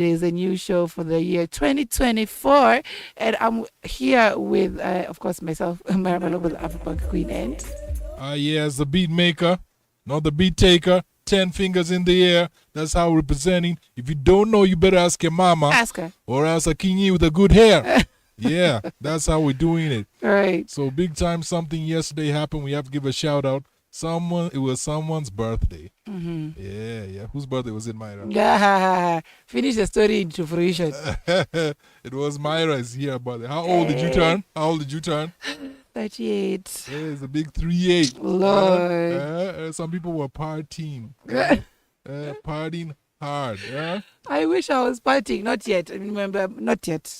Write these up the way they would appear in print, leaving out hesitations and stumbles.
is a new show for the year 2024, and I'm here with, of course, myself, Myra Maloba, the Afropunk Queen, and Yes, the beat maker, not the beat taker. 10 fingers in the air. That's how we're representing. If you don't know, you better ask your mama. ask her. Or ask a kinyi with a good hair. Yeah, that's how we're doing it. Right. So big time something yesterday happened. We have to give a shout out. It was someone's birthday. Yeah. Whose birthday was it, Myra? Yeah. Finish the story into fruition. It was Myra's year birthday. How old did you turn? 38. Yeah, it's a big 38. Lord. Some people were partying. Partying hard. I wish I was partying. Not yet. I remember, not yet.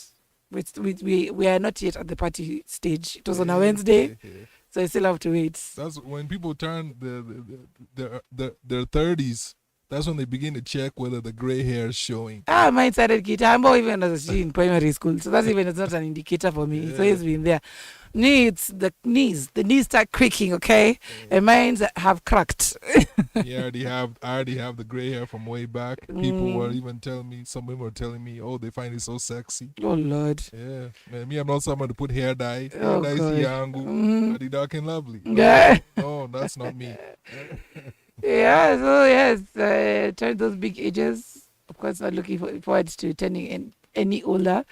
We are not yet at the party stage. It was on a Wednesday, so I still have to wait. That's when people turn their 30s. That's when they begin to check whether the gray hair is showing. Mine started kitambo even as in primary school. So that's even, it's not an indicator for me. So it's been there. The knees start creaking, okay? And mine have cracked. I already have the gray hair from way back. People were even telling me, some women were telling me, oh, they find it so sexy. Oh, Lord. Yeah. Man, me, I'm not someone to put hair dye. Oh, hair dye is yangu. Adi dark and lovely. Yeah. No, that's not me. Yeah, so yes, turn those big ages. Of course, not looking forward to turning any older.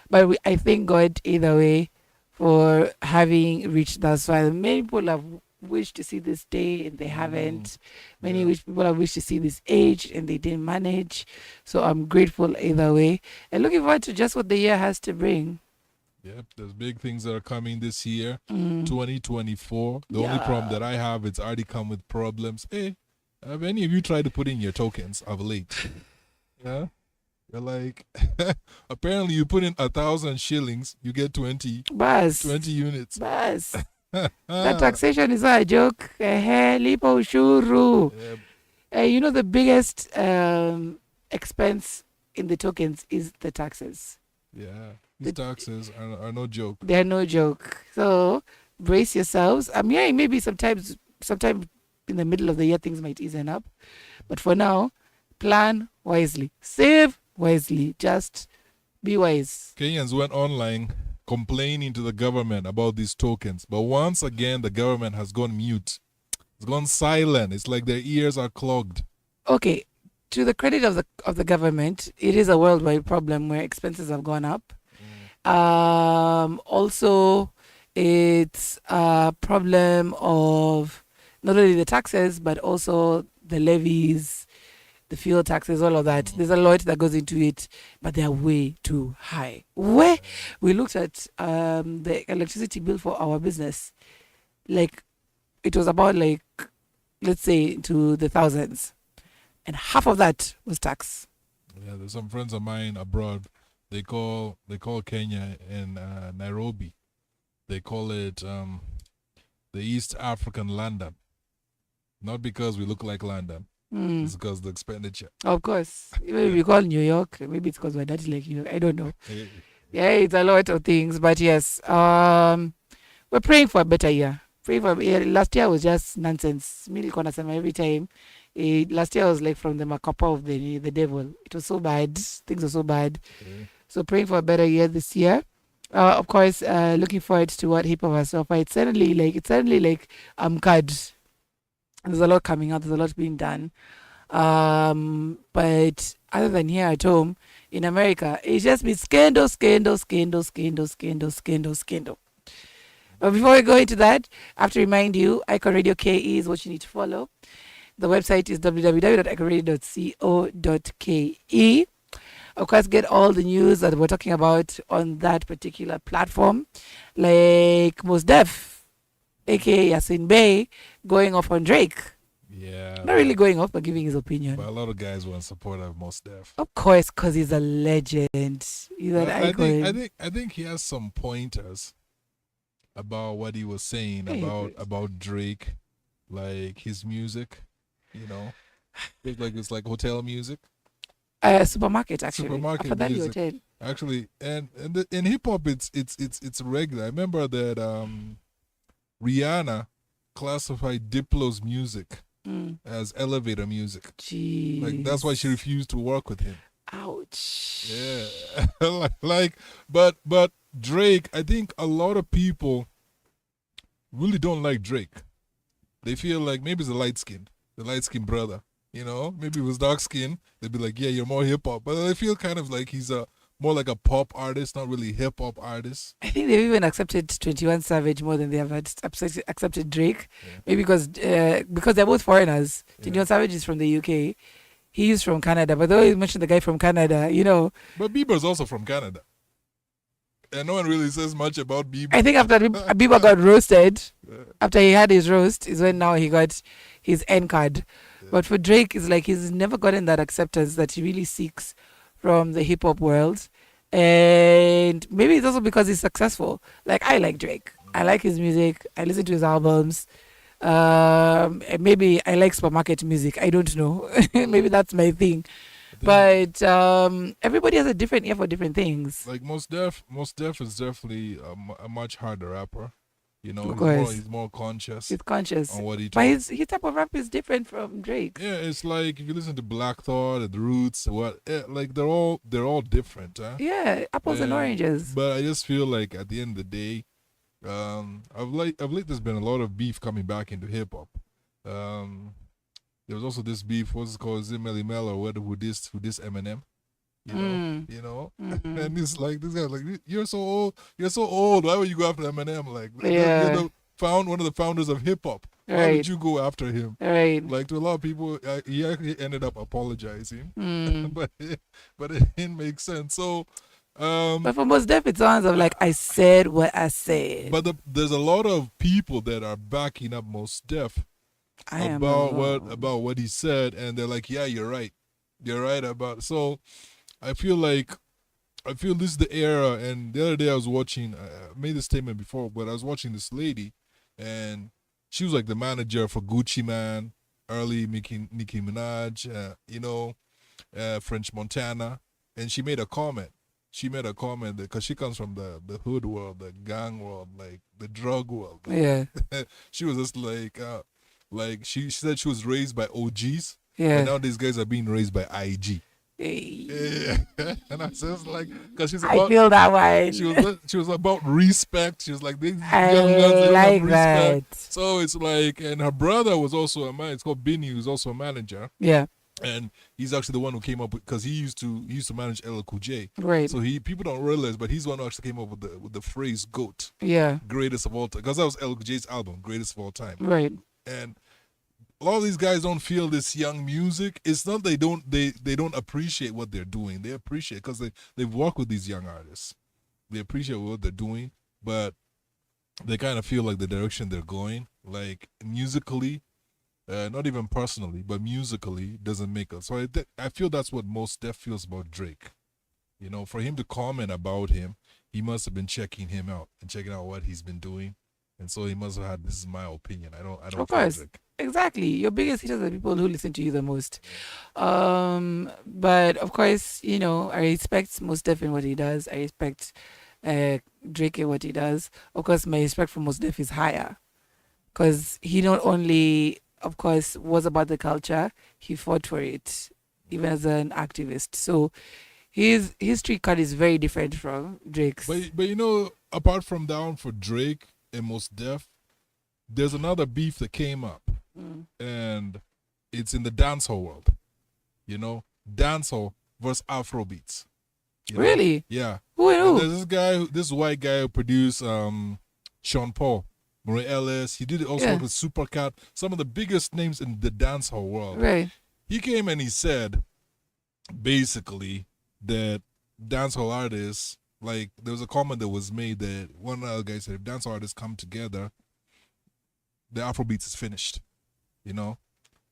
But I thank God either way for having reached that far. Many people have wished to see this day and they haven't. Many people have wished to see this age and they didn't manage. So I'm grateful either way. And looking forward to just what the year has to bring. Yep, there's big things that are coming this year, 2024. The only problem that I have, it's already come with problems. Hey, have any of you tried to put in your tokens of late? Yeah? You're like, apparently you put in 1,000 shillings, you get 20 units. Bas. That taxation is not a joke. Lipa ushuru. You know, the biggest expense in the tokens is the taxes. Yeah. These taxes are no joke. They're no joke. So brace yourselves. I'm hearing maybe sometime in the middle of the year things might ease up. But for now, plan wisely. Save wisely. Just be wise. Kenyans went online complaining to the government about these tokens. But once again, the government has gone mute. It's gone silent. It's like their ears are clogged. Okay. To the credit of the government, it is a worldwide problem where expenses have gone up. Also, it's a problem of not only the taxes, but also the levies, the fuel taxes, all of that. There's a lot that goes into it, but they are way too high. Where we looked at the electricity bill for our business, like it was about like, let's say, to the thousands. And half of that was tax. Yeah, there's some friends of mine abroad. They call Kenya and Nairobi. They call it the East African London. Not because we look like London. It's because of the expenditure. Of course. Even if we call New York, maybe it's because we're dirty like New York. I don't know. Yeah, it's a lot of things. But yes, we're praying for a better year. Last year was just nonsense. Every time. Last year was like from the makapa of the devil. It was so bad. Things were so bad. So praying for a better year this year. Of course, looking forward to what hip hop has to offer. It's certainly like card. There's a lot coming out. There's a lot being done. But other than here at home in America, it's just been scandal. But before we go into that, I have to remind you, Icon Radio KE is what you need to follow. The website is www.iconradio.co.ke. Of course, get all the news that we're talking about on that particular platform. Like Mos Def, aka Yasin Bey, going off on Drake. Yeah. Not really going off, but giving his opinion. But a lot of guys were in support of Mos Def. Of course, because he's a legend. He's an icon. I think he has some pointers about what he was saying about Drake, like his music. You know, it's like hotel music. Supermarket actually. Supermarket After music. Hotel. Actually, and in hip hop, it's regular. I remember that Rihanna classified Diplo's music as elevator music. Jeez. Like that's why she refused to work with him. Ouch. Yeah. But Drake, I think a lot of people really don't like Drake. They feel like maybe it's the light skinned brother. You know, maybe it was dark skin. They'd be like, yeah, you're more hip hop. But I feel kind of like he's a more like a pop artist, not really hip hop artist. I think they've even accepted 21 Savage more than they have accepted Drake. Yeah. Maybe because they're both foreigners. Yeah. 21 Savage is from the UK. He's from Canada. But they always mention the guy from Canada, you know. But Bieber's also from Canada. And no one really says much about Bieber. I think after Bieber got roasted, after he had his roast, is when now he got his N card. Yeah. But for Drake, it's like he's never gotten that acceptance that he really seeks from the hip hop world. And maybe it's also because he's successful. Like, I like Drake. I like his music. I listen to his albums. And maybe I like supermarket music. I don't know. Maybe that's my thing. But everybody has a different ear for different things. Like Mos Def is definitely a much harder rapper. You know, Of he's more conscious He's conscious. on what he But talks. his type of rap is different from Drake's. Yeah, it's like if you listen to Black Thought and The Roots, like they're all different, huh? Yeah, apples and oranges. But I just feel like at the end of the day, of late there's been a lot of beef coming back into hip hop. There was also this beef, what's it called, Melly Mel or whatever, who dissed Eminem. You know, and it's like this guy's like, you're so old. Why would you go after Eminem? Like, you're one of the founders of hip hop. Why would you go after him? Right. Like to a lot of people, he actually ended up apologizing, but it didn't make sense. So, but for Mos Def, it sounds like I said what I said. But there's a lot of people that are backing up Mos Def about what he said, and they're like, yeah, you're right about. So I feel this is the era. And the other day I was watching, I made this statement before, but I was watching this lady, and she was like the manager for Gucci Man, early Nicki Minaj, French Montana, and she made a comment. That because she comes from the hood world, the gang world, like the drug world. Yeah. She was just like she said she was raised by OGs. Yeah. And now these guys are being raised by IG. Hey. Yeah. And I said like, because I feel that way. She was about respect. She was like, these I young girls, they like have respect. that. So it's like, and her brother was also a man. It's called Binny, who's also a manager. Yeah. And he's actually the one who came up with, because he used to manage LL Cool J. Right. So people don't realize, but he's the one who actually came up with the phrase "GOAT." Yeah. Greatest of all time, because that was LL Cool J's album, Greatest of All Time. Right. And a lot of these guys don't feel this young music. It's not they don't appreciate what they're doing. They appreciate because they've worked with these young artists. They appreciate what they're doing, but they kind of feel like the direction they're going, like musically. Not even personally, but musically, doesn't make us. So I feel that's what Mos Def feels about Drake. You know, for him to comment about him, he must have been checking him out and checking out what he's been doing, and so he must have had. This is my opinion. I don't. Of course, Drake. Exactly. Your biggest hitters are the people who listen to you the most. But of course, I respect Mos Def in what he does. I respect Drake in what he does. Of course, my respect for Mos Def is higher, because he not only, of course, was about the culture, he fought for it, even as an activist. So his street card is very different from Drake's. But apart from down for Drake and Mos Def, there's another beef that came up, and it's in the dancehall world. Dancehall versus Afrobeats. Really? Yeah. Who? There's this white guy who produced Sean Paul, Murray Ellis. He did it also with Supercat, some of the biggest names in the dancehall world. Right. He came and he said, basically, that dancehall artists, like, there was a comment that was made that one other guy said, if dancehall artists come together, the Afrobeats is finished, And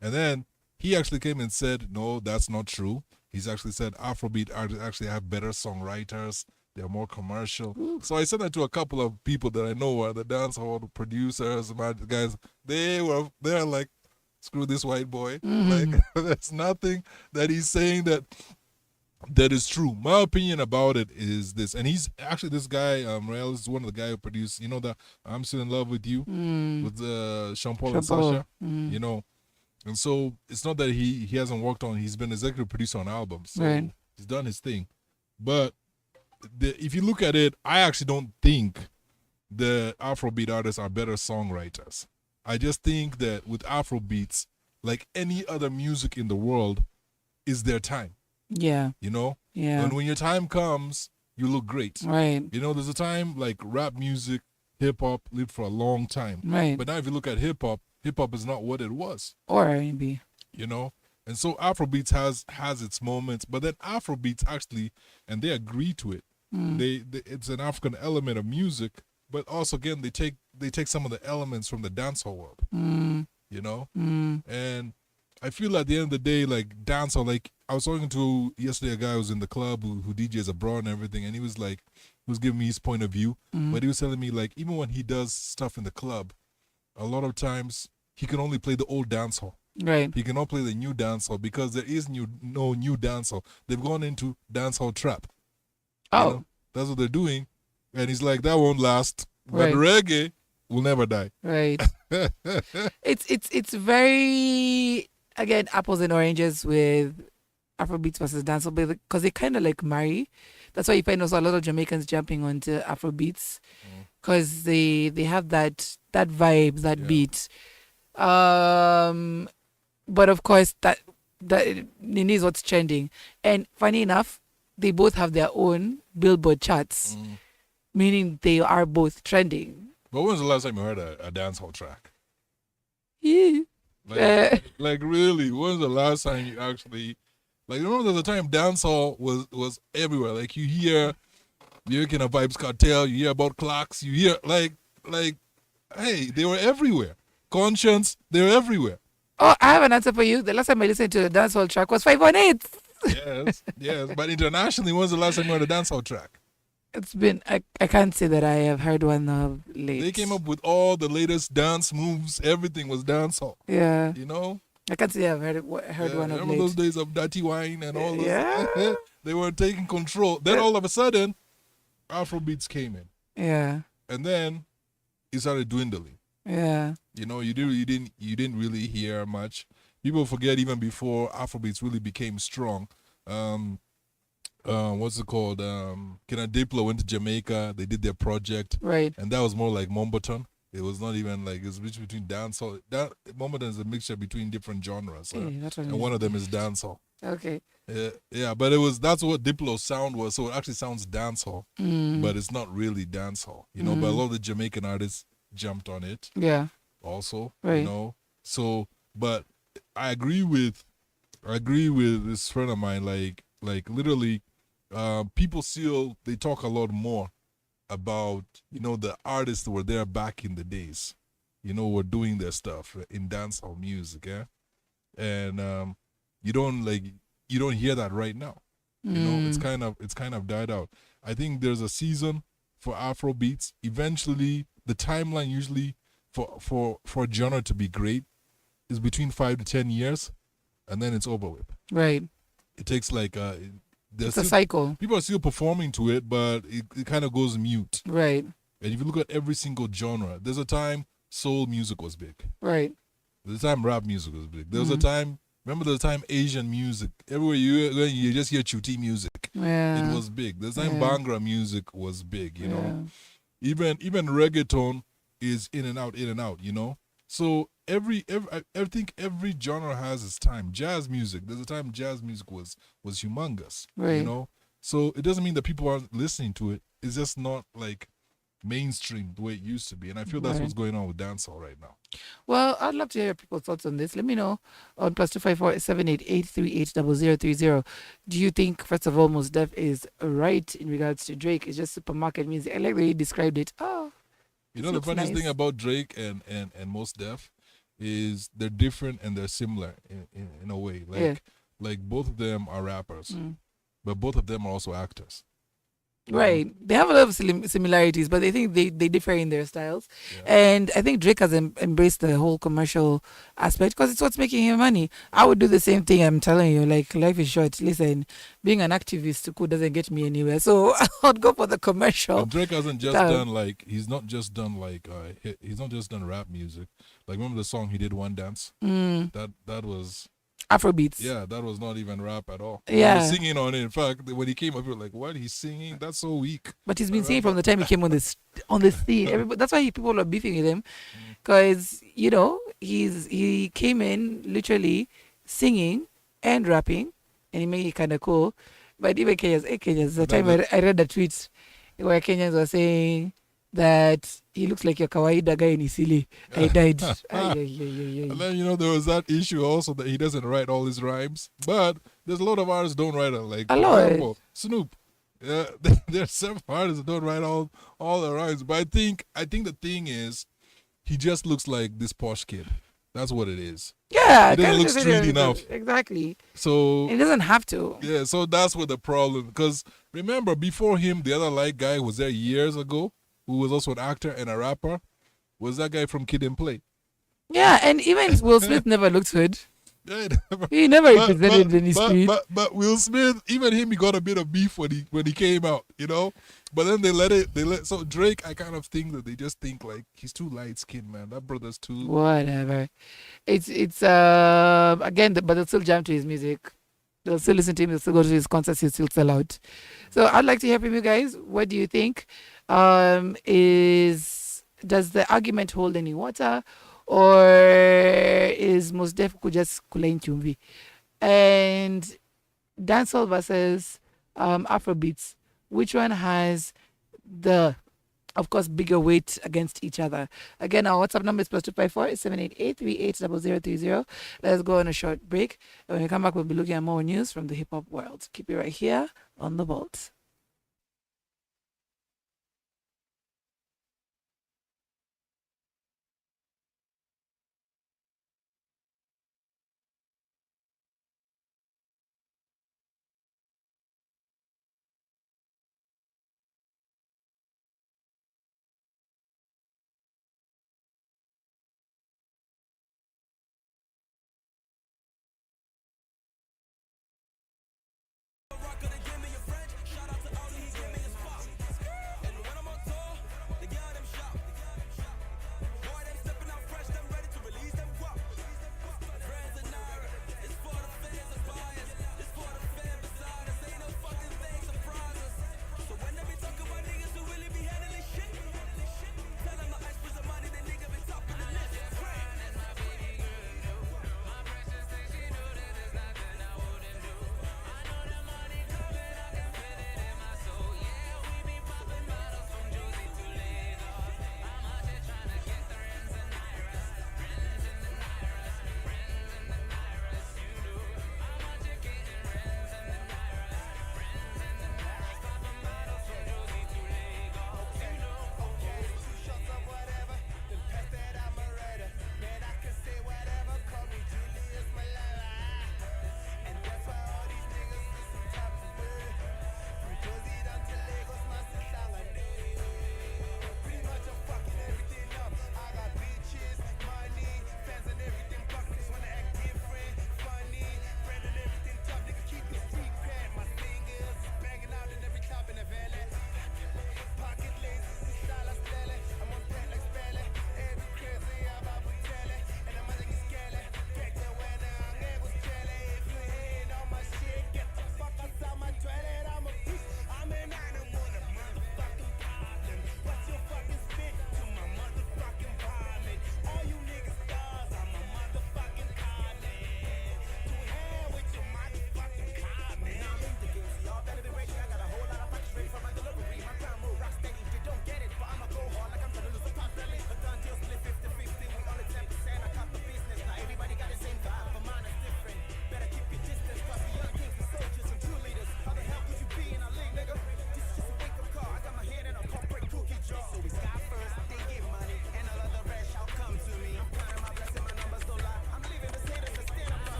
then he actually came and said, no, that's not true. He's actually said Afrobeat artists actually have better songwriters. They're more commercial. Ooh. So I said that to a couple of people that I know are the dancehall producers, guys. They're like, screw this white boy. Like, there's nothing that he's saying that is true. My opinion about it is this, and he's actually this guy, Rael, is one of the guys who produced, the I'm Still in Love with You with Sean Paul and Sasha, And so it's not that he hasn't worked on. He's been executive producer on albums. So right. He's done his thing. But if you look at it, I actually don't think the Afrobeat artists are better songwriters. I just think that with Afrobeats, like any other music in the world, is their time. Yeah. You know? Yeah. And when your time comes, you look great. Right. You know, there's a time like rap music, hip hop lived for a long time. Right. But now if you look at hip hop is not what it was. Or R&B. You know? And so Afrobeats has its moments, but then Afrobeats actually, and they agree to it. They it's an African element of music, but also again they take some of the elements from the dancehall world. You know? And I feel at the end of the day, like dancehall, like I was talking to yesterday a guy who was in the club who DJs abroad and everything, and he was giving me his point of view, but he was telling me like even when he does stuff in the club, a lot of times he can only play the old dancehall. Right. He cannot play the new dancehall because there is no new dancehall. They've gone into dancehall trap. Oh. You know? That's what they're doing. And he's like, that won't last. But Right. reggae will never die. Right. it's very, again, apples and oranges with Afrobeats versus dancehall, because they kind of like marry. That's why you find also a lot of Jamaicans jumping onto Afrobeats because they have that vibe, that beat. But of course that it is what's trending. And funny enough, they both have their own Billboard charts, meaning they are both trending. But when was the last time you heard a dancehall track? Yeah. Like really, when was the last time you actually, like, remember there's a time dancehall was everywhere. Like you hear American Vibes Cartel, you hear about clocks, you hear like, hey, they were everywhere. Conscience, they were everywhere. Oh, I have an answer for you. The last time I listened to a dancehall track was 518. Yes. But internationally, when was the last time you heard a dancehall track? It's been, I can't say that I have heard one of late. They came up with all the latest dance moves. Everything was dancehall. Yeah. You know? I can't say I've heard one of remember late. those days of Dirty Wine and all those? Yeah. They were taking control. Then all of a sudden, Afrobeats came in. Yeah. And then it started dwindling. Yeah. You know, you didn't really hear much. People forget even before Afrobeats really became strong. What's it called? Kena Diplo went to Jamaica. They did their project, Right. and that was more like Mombaton. It was not even like it's between dancehall. Mombaton is a mixture between different genres, and one of them is dancehall. Okay. Yeah, but that's what Diplo's sound was. So it actually sounds dancehall, but it's not really dancehall. You know, but a lot of the Jamaican artists jumped on it. Yeah. Also, Right. you know. So, but I agree with this friend of mine. Like literally, people still they talk a lot more about the artists that were there back in the days. Were doing their stuff in dancehall music, yeah. And you don't hear that right now. It's kind of died out. I think there's a season for Afro beats. Eventually, the timeline usually for a genre to be great is between 5 to 10 years, and then it's over with. Right. It takes like it's a cycle. People are still performing to it, but it kind of goes mute. Right. And if you look at every single genre, there's a time soul music was big. Right. There's a time rap music was big. There was a time. Remember the time Asian music, everywhere you just hear Chuti music. Yeah. It was big. The time Bhangra music was big, Even reggaeton is in and out, So I think every genre has its time. Jazz music, there's a time jazz music was humongous, Right. So it doesn't mean that people aren't listening to it. It's just not like mainstream the way it used to be. And I feel that's what's going on with dancehall right now. Well, I'd love to hear people's thoughts on this. Let me know on +254 788 0030. Do you think, first of all, Mos Def is right in regards to Drake? It's just supermarket music. I like the way you described it. Oh, the funniest thing about Drake and Mos Def is they're different and they're similar in a way. Like both of them are rappers, but both of them are also actors. Right. They have a lot of similarities, but I think they differ in their styles. Yeah. And I think Drake has embraced the whole commercial aspect because it's what's making him money. I would do the same thing. I'm telling you, like, life is short. Listen, being an activist doesn't get me anywhere. So I'd go for the commercial. But Drake hasn't just done he's not just done rap music. Like, remember the song he did, One Dance? That was... Afrobeats. Yeah, that was not even rap at all. He was Yeah. singing on it. In fact, when he came up, we were like, "What? He's singing? That's so weak." But he's been singing Remember? from the time he came on the scene. Everybody, that's why people are beefing with him, because he came in literally singing and rapping, and he made it kind of cool. But even Kenyans, the time I read a tweet where Kenyans were saying that he looks like your kawaida guy in Isili. I died. And then there was that issue also that he doesn't write all his rhymes, but there's a lot of artists don't write it. Like A for lot. example, Snoop. Yeah, there's some artists that don't write all the rhymes. But I think the thing is, he just looks like this posh kid. That's what it is. Yeah, He doesn't kind look of street enough. Exactly. So It doesn't have to. yeah, so that's what the problem. Because remember, before him, the other light guy was there years ago, who was also an actor and a rapper. Was that guy from Kid and Play? Yeah, and even Will Smith never looked good. Yeah, He never represented any street. But Will Smith, even him, he got a bit of beef when he came out, But then they let so Drake. I kind of think that they just think like he's too light skinned, man. That brother's too. Whatever. It's again, but they'll still jam to his music. They'll still listen to him. They'll still go to his concerts. He'll still sell out. So I'd like to hear from you guys. What do you think? Does the argument hold any water, or is Mos Def could just kulain chumvi? And dancehall versus Afrobeats, which one has the, of course, bigger weight against each other? Again, our WhatsApp number is +254 788 380030. Let's go on a short break. And when we come back, we'll be looking at more news from the hip hop world. Keep it right here on The Vault.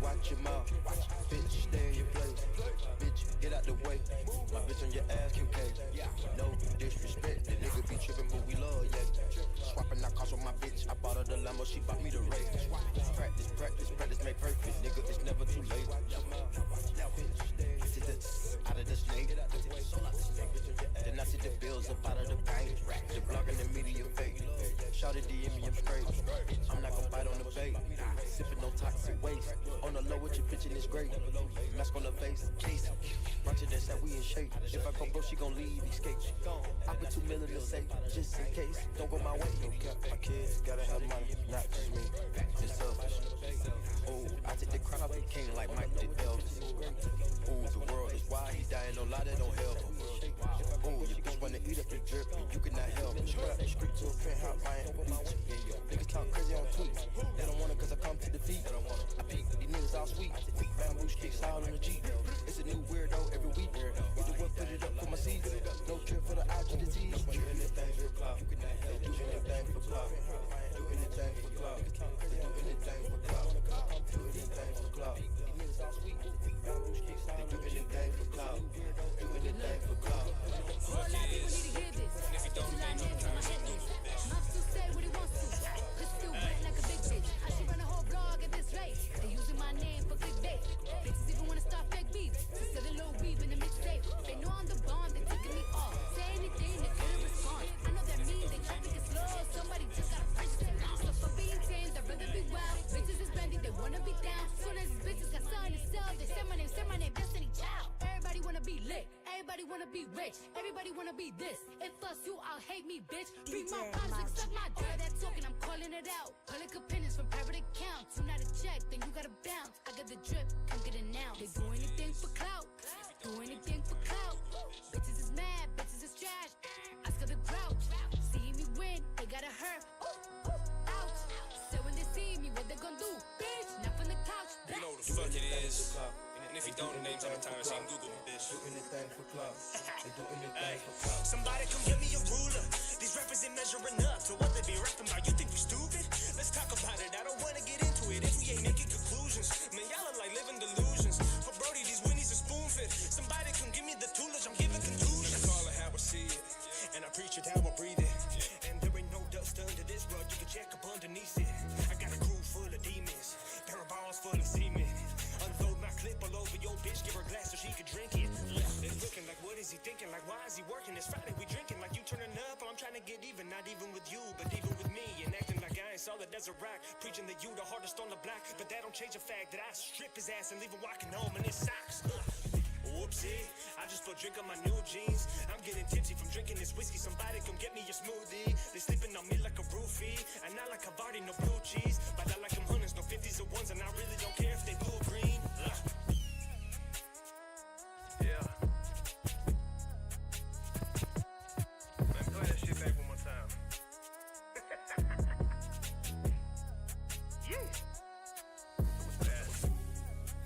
watch your mouth. Bitch, stay in your place. Bitch, get out the way. My bitch on your ass, QK. No disrespect, the nigga be trippin', but we love, yeah. Swapping out cars with my bitch. I bought her the Lambo, she bought me the race. Practice make perfect, nigga. It's never too late. This is the out of the snake. Then I see the bills up out of the bank. The blog and the media fake. Shout it DM me, I'm straight. I'm not gon' bite on the bait. Sippin' no toxic waste. On the low with your bitchin' is great. Mask on the face, case. Roger that said we in shape. If I go broke, she gon' leave, escape. I put 2 million in the safe, just in case. Don't go my way. My kids gotta have money, not just me. It's selfish. Oh, I take the crown off the king like Mike did Elvis. Oh, the world is wide, he dying, no lie, that don't help. Oh, your bitch wanna eat up the drip, and you cannot help. Strap the street to a penthouse, Miami Beach. Niggas talk crazy on tweets. They don't want it cause I come to the feet. I peek, these niggas all sweet. Bamboo sticks all on the Jeep. It's a new weirdo every week. Either way, put it up for my seeds. No trip for the IG to the T's. Do anything for clout. You cannot help. Do anything for clout. Do anything for clout. Do anything for clout. Do anything for clout. These niggas all sweet. Bamboo sticks all on the Jeep. Do anything for clout. Do anything for clout. All our people need to hear this. It's a lot of names on my hit list. Mouth still say what he wants to. Cause still wet like a big bitch. I should run a whole blog at this rate. They using my name for clickbait. Bitches even wanna start fake beef. To sell a little weave in the mixtape. They know I'm the bomb, they taking me off. Say anything, they couldn't respond. I know that mean, they try to get slow. Somebody just gotta push them. So for being tame, they'd rather be wild. Bitches is bending, they wanna be down. Soon as these bitches got something to sell, they say my name, Destiny Child. Everybody wanna be lit. Everybody wanna be rich. Everybody wanna be this. If us you, I'll hate me, bitch. Bring my pops, suck my dirt. That talking, I'm calling it out. Public opinions from private accounts. You not a check, then you gotta bounce. I got the drip, come get it now. They do anything for clout. Do anything for clout. Bitches is mad, bitches is trash. Ask her the grouch. See me win, they gotta hurt. Ouch. So when they see me, what they gon' do? Bitch, not from the couch. You know what the fuck it is. And if you don't, the name's on the time, so you can Google me, bitch. Do anything for clout. They do anything for clout. Somebody come give me a ruler. These rappers ain't measuring up to what they be rapping about. You think we stupid? Let's talk about it. I don't wanna get into it if we ain't making conclusions. Man, y'all are like living delusions. For Brody, these winnies are spoon fit. Somebody come give me the toolage. I'm giving conclusions. I call it how I see it, and I preach it how I breathe it. And there ain't no dust under this rug. You can check up underneath it. I got a crew full of demons. Pair of balls full of semen. Unload my clip all over your bitch. Give her a glass so she can drink it. They looking like, what is he thinking? Like, why is he working? It's Friday, we drinking. Like, you turning up, or I'm trying to get even. Not even with you, but even with me. And acting like I ain't solid as a rock. Preaching that you the hardest on the block. But that don't change the fact that I strip his ass and leave him walking home in his socks. Whoopsie, I just put drink on my new jeans. I'm getting tipsy from drinking this whiskey. Somebody come get me a smoothie. They sleeping on me like a roofie. And not like Havarti, no blue cheese. But I like them hundreds, no 50s or ones. And I really don't care if they blue or green. Yeah. Man, play that shit back one more time. Yeah.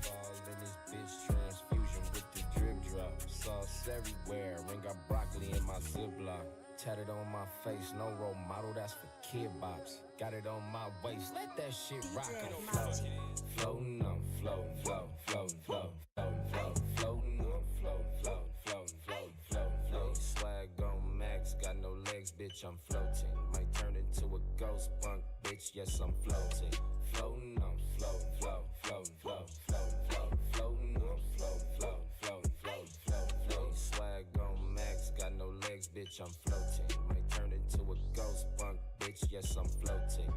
Fall in this bitch transfusion with the drip drop. Sauce everywhere, ring got broccoli in my Ziploc. Tatted on my face, no role model, that's for kid bops. Got it on my waist, let that shit rock. I'm floating, floating, I'm floating, floating, floating, floating, floating, floating, I'm floating, floating, floating, floating, floating, floating. Swag on max, got no legs, bitch, I'm floating. Might turn into a ghost punk, bitch, yes, I'm floating. Floating, I'm floating, floating, floating, floating, floating, floating, floating, I'm floating, floating, floating, floating, floating, floating. Swag on max, got no legs, bitch, I'm floating. Might turn into a ghost punk, bitch, yes, I'm floating.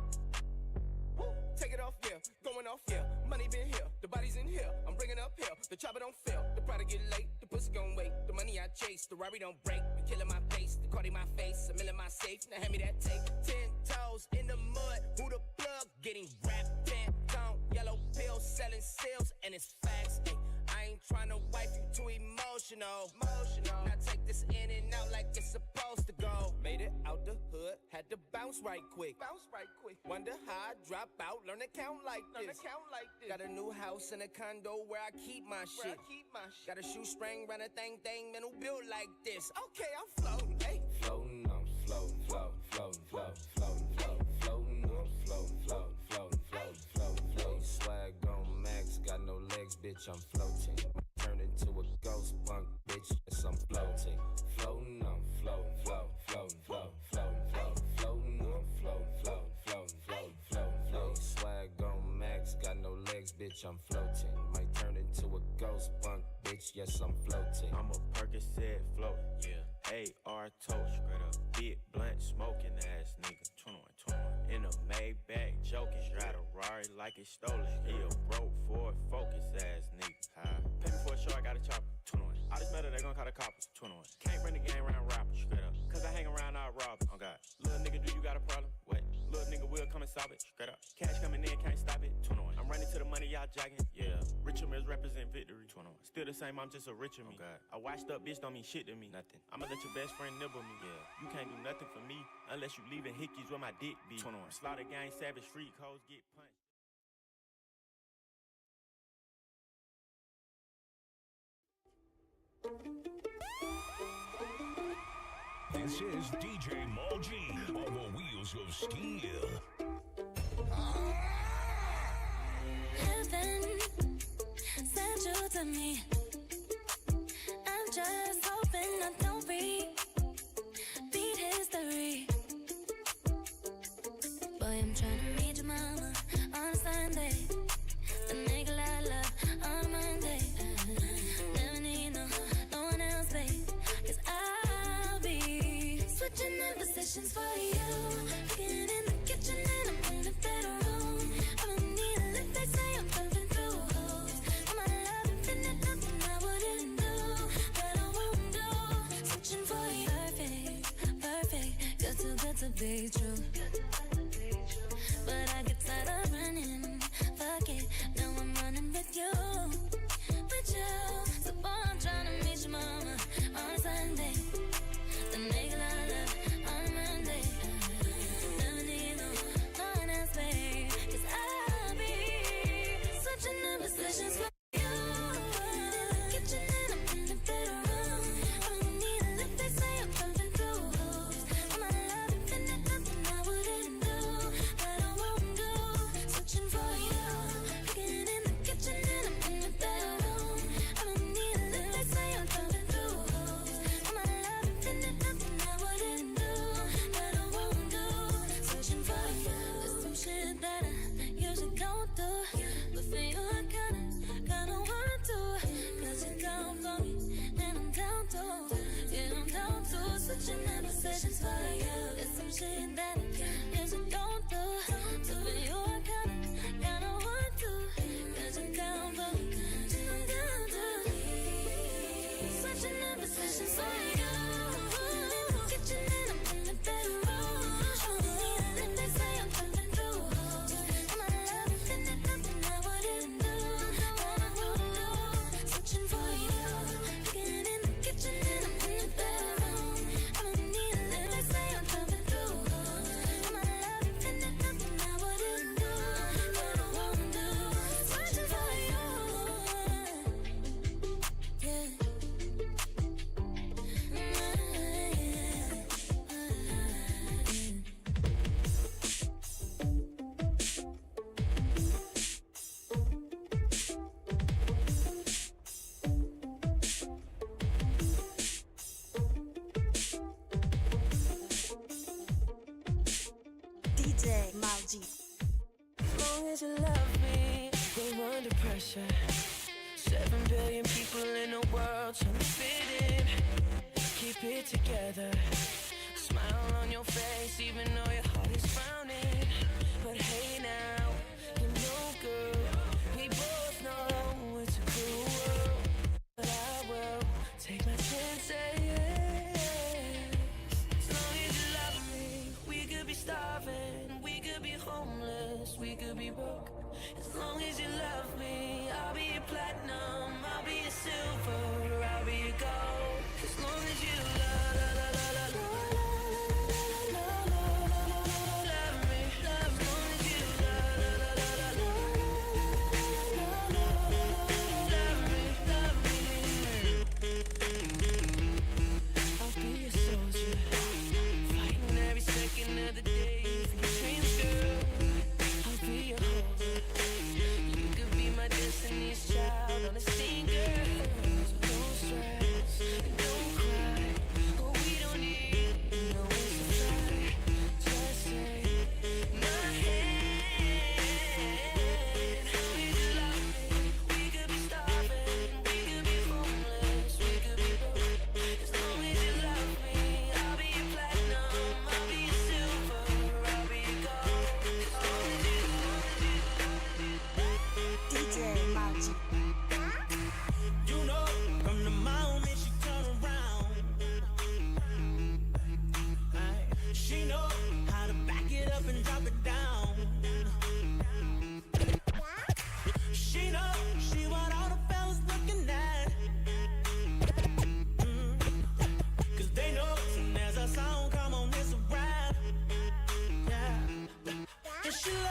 Take it off, yeah, going off, yeah. Money been here, the body's in here. I'm bringing up here, the chopper don't fail. The product get late, the pussy gon' wait. The money I chase, the Rari don't break. The killing my pace, the card in my face. A mill in my safe, now hand me that tape. 10 toes in the mud, who the plug? Getting wrapped, 10 tone, yellow pills, selling sales, and it's facts. Ay, I ain't tryna wipe you too emotional. Now take this in and out like it's supposed to go. Made it out the hood, had to bounce right quick. Wonder how I drop out, learn to count like this. Got a new house and a condo where I keep my shit. Got a shoestring, run a thing, man who built like this. Okay, I'm floating, hey. Floating, I'm floating, floating, floating, floating, floating, floating, floating, I'm floating, floating, floating, floating, floating, floating. Swag on max, got bitch, I'm floating. Turned into a ghost punk, bitch, yes, I'm floating. Floating, I'm floating, floating, floating, floating, floating, floating, floating, I'm floating, floating, floating, floating, floating, floating. Swag on max, got no legs, bitch, I'm floating. Might turn into a ghost punk, bitch, yes, I'm floating. I'm a Percocet floating, yeah. AR toast, straight up, big blunt smoking ass nigga. 21, 21. In a Maybach, joking, drive a Rari like it stolen. He a broke Ford Focus ass nigga. Pay me for a show, I got a chopper. 21. All this metal, they gon' call the coppers. 21. Can't bring the game around rappers, straight up. Cause I hang around all robbers. Oh God. Little nigga, do you got a problem? What? Little nigga will come and solve it, straight up. Cash coming in, can't stop it. 21. I'm running to the money, y'all jacking. Yeah. Richer mills represent victory. 21. Still the same, I'm just a richer me. Oh God. A washed up bitch don't mean shit to me. Nothing. I'ma let your best friend nibble me. Yeah. You can't do nothing for me unless you leaving hickeys where my dick be. 21. Slaughter gang, savage street hoes get punched. This is DJ Munyiri on the wheels of steel. Heaven sent you to me. I'm just hoping I don't repeat history. Boy, I'm trying to read your mama on a Sunday. The nigga I love on a Monday. Never need no one else, babe. Cause I'll be switching in positions for you. Getting in the kitchen and I'm in the bedroom. I don't need a lift, they say I'm pumping through holes. For my love infinite, nothing I wouldn't do, that I won't do. Switching for you, perfect, perfect. You're too good to be true. But I get tired of running, fuck it, now I'm running with you. With you, so boy, I'm trying to meet your mama on a Sunday. The nigga I love on a Monday. Never need no one else, babe. Cause I'll be switching the positions for you. In the kitchen and I'm in the bedroom. I don't need a lift, they say I'm pumping through holes. For my love infinite, nothing I wouldn't do, that I won't do. Switching for you. Getting in the kitchen and I'm in the bedroom. I don't need a lift, they say I'm pumping through holes. For my love infinite, nothing I wouldn't do, that I won't do. Switching for you. There's some shit that I usually don't do, but for you I kinda want to. Cause you're down for me, and I'm down to. Yeah, I'm down to. Switching the positions for you. There's some shit that I usually don't do, but for you I kinda want to. Cause you're down for me, and I'm down to. Switching the positions for you. In the kitchen and I'm in the bedroom. I don't need a lift, they say I'm pumping through holes. For my love infinite, nothing I wouldn't do, that I won't do. Switching for you. Getting in the kitchen and I'm in the bedroom. I don't need a lift, they say I'm pumping through holes. For my love infinite, nothing I wouldn't do, that I won't do. Switching for you. Yeah. DJ Munyiri. As long as you love me, we're under pressure. 7 billion people in the world trying to fit in. Keep it together. Smile on your face even though your heart is frowning. But hey now, you know girl, we both know it's a cruel world. But I will take my chances. As long as you love me, we could be starving, we could be homeless, we could be broke. As long as you love me, I'll be your platinum, I'll be your silver, I'll be your gold. As long as you love me, love me. As long as you love me. I'll be your soldier, fighting every second of the day for your dreams, girl. I'll be your holder. You could be my destiny's child.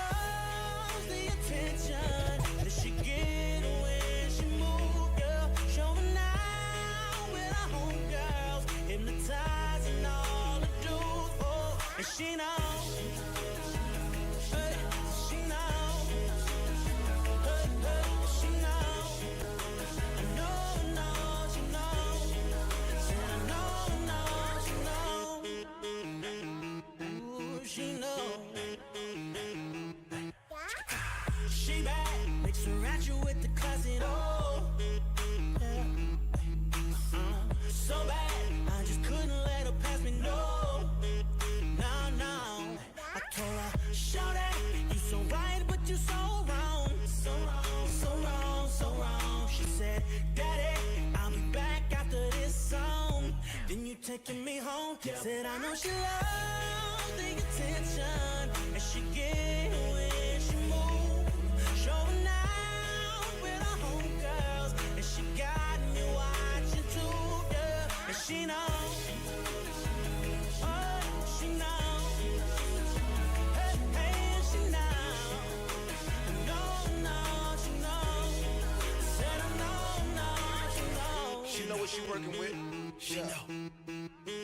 loves the attention that she get when she move, yeah. Showing out with her homegirls, hypnotizing all the dudes, oh. And she knows, hey, she knows, hey, hey, she knows. I know, she knows. Said I know, she knows. Ooh, she knows. She bad, mix her at you with the closet, oh. Yeah. So bad, I just couldn't let her pass me, no. No. I told her, show that you so right, but you so wrong. So wrong, so wrong, so wrong. She said, Daddy, I'll be back after this song. Then you taking me home. Said I know she loves the attention and she get when she move. Showing out with her homegirls and she got me watching too, yeah. And she knows, oh, she knows, hey, she knows. No, she knows. Said I know, she knows. She know what she working with. She know.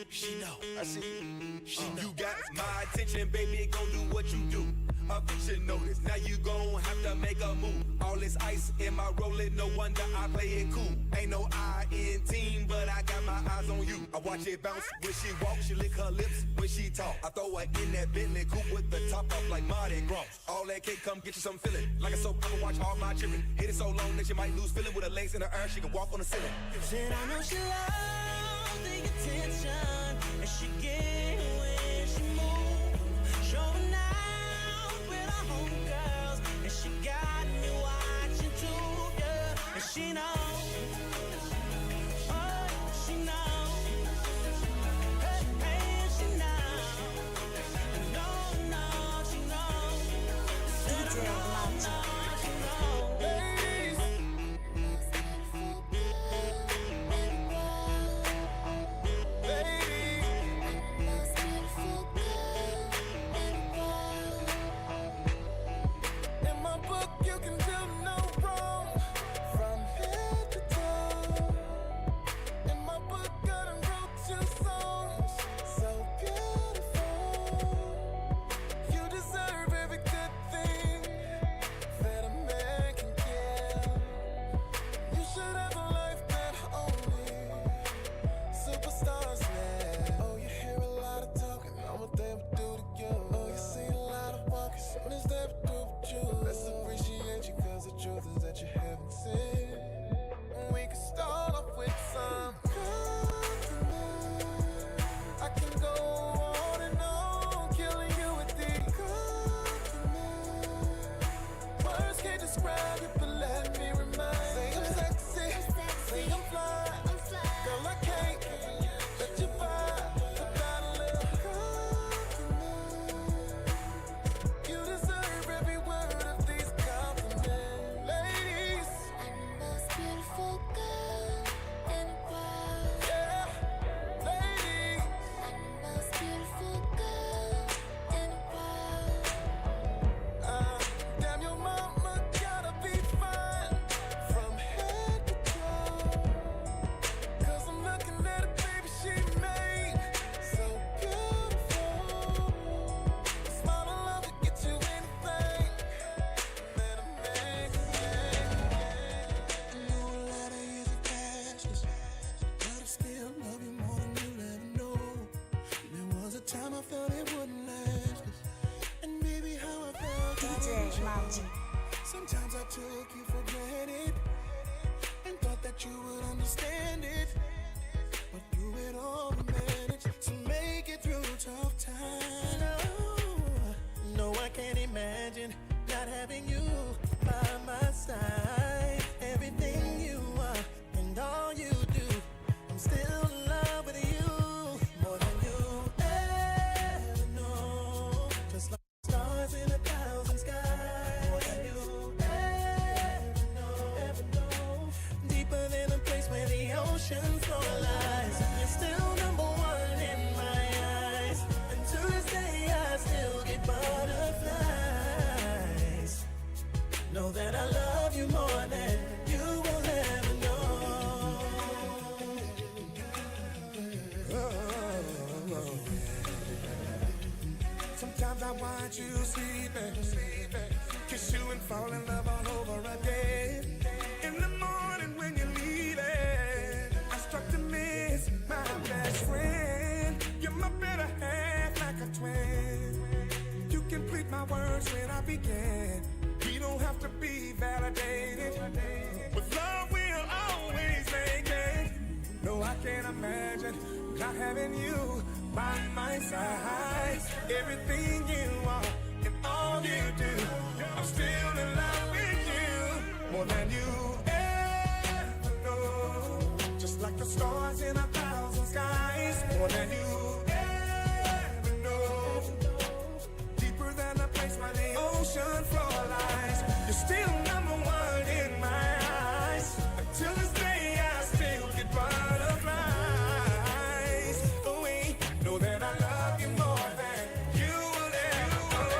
She know. I see you. She know. You got my attention, baby. Gon' do what you do. A picture notice. Now you gon' have to make a move. All this ice in my rolling, no wonder I play it cool. Ain't no I in team, but I got my eyes on you. I watch it bounce when she walk, she lick her lips when she talk. I throw her in that Bentley coupe with the top off like Mardi Gras. All that cake come get you some feeling. Like a soap opera, watch all my children. Hit it so long that you might lose feeling. With her legs in the air, she can walk on the ceiling. Said I know she loves the attention and she get when she move. Showing out with her homegirls and she got me watching too, yeah. And she knows, oh, she knows, hey, she knows. No, she knows. Said I know, she knows. Ladies, in my book you can do no wrong from head to toe. In my book I done wrote 2 songs so beautiful. You deserve every good thing that a man can give. You should have a life that only superstars live. Oh, you hear a lot of talking, know what they would do to you. Oh, you see a lot of walking, soon as they would do with you. Let's appreciate you, cause the truth is that you haven't seen. We can start off with some compliment. I can go on and on, killing you with the compliment. Words can't describe it, but let me remind. Say I'm sexy, say I'm fly. Girl, I can't let you by without a little compliment. You deserve every word of these compliments. Ladies, I'm the most beautiful girl in the world. Yeah, ladies, I'm the most beautiful girl in the world. Damn, your mama gotta be fine from head to toe. Cause I'm looking at a baby she made so beautiful. Smile and love will get you anything that a man can say. I know a lot of years have passed, but I still love you more than you'll ever know. There was a time I felt it wouldn't last, and maybe how I felt I didn't change. Sometimes I took you for granted and thought that you would understand it, but through it all we managed to make it through tough times. No, I can't imagine not having you by my side. Everything you are and all you do, I'm still in love with you more than you ever know. Just like stars in a thousand skies, more than you ever know. Deeper than the place where the ocean floor lies. You're still number one in my eyes, and to this day I still get butterflies. that I love you more than you will ever know. Sometimes I watch you sleeping, kiss you and fall in love all over again. In the morning when you're leaving, I start to miss my best friend. You're my better half like a twin. You complete my words when I begin. We don't have to be validated. With love we'll always make it. No, I can't imagine not having you by my side. Everything you are and all you do, I'm still in love with you more than you ever know. Just like the stars in 1,000 skies, more than you ever know. Deeper than the place where the ocean floor lies. You're still number one in my eyes. Until this day I still get butterflies. Oh wait, know that I love you more than you will ever know.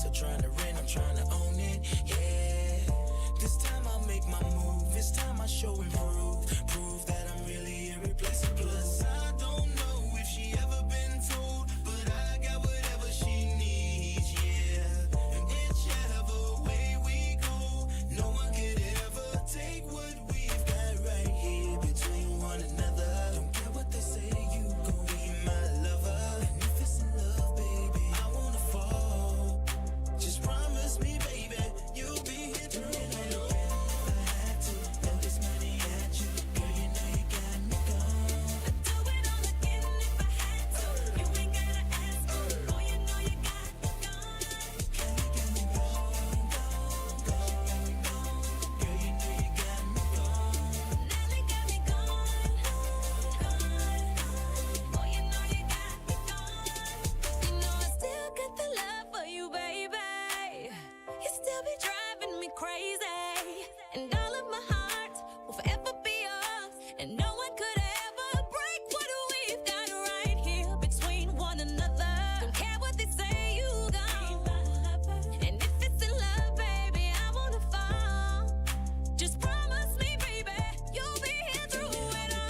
So trying to rent, I'm trying to own it, yeah. This time I'll make my move. This time I show and prove that I'm really irreplaceable. Plus I don't know if she ever been told, but I got whatever she needs, yeah. And whichever way we go, no one could ever take what we've got right here between one another. Don't care what they say, you gon' be my lover. And if it's in love, baby, I wanna fall. Just promise me, baby, you'll be here through it. If I had to throw this money at you, girl, you know you got me gone. I'd do it all again if I had to. You ain't gotta ask. Boy, you know you got me gone. Got me gone, girl, you know you got me gone. Nelly got me gone. Boy, you know you got me gone. You know I still got the love for you, baby. You still be driving me crazy. And all of my heart will forever be yours. And no one could ever break what we've got right here between one another. Don't care what they say, you gone. And if it's in love, baby, I wanna fall. Just promise me, baby, you'll be here through it all.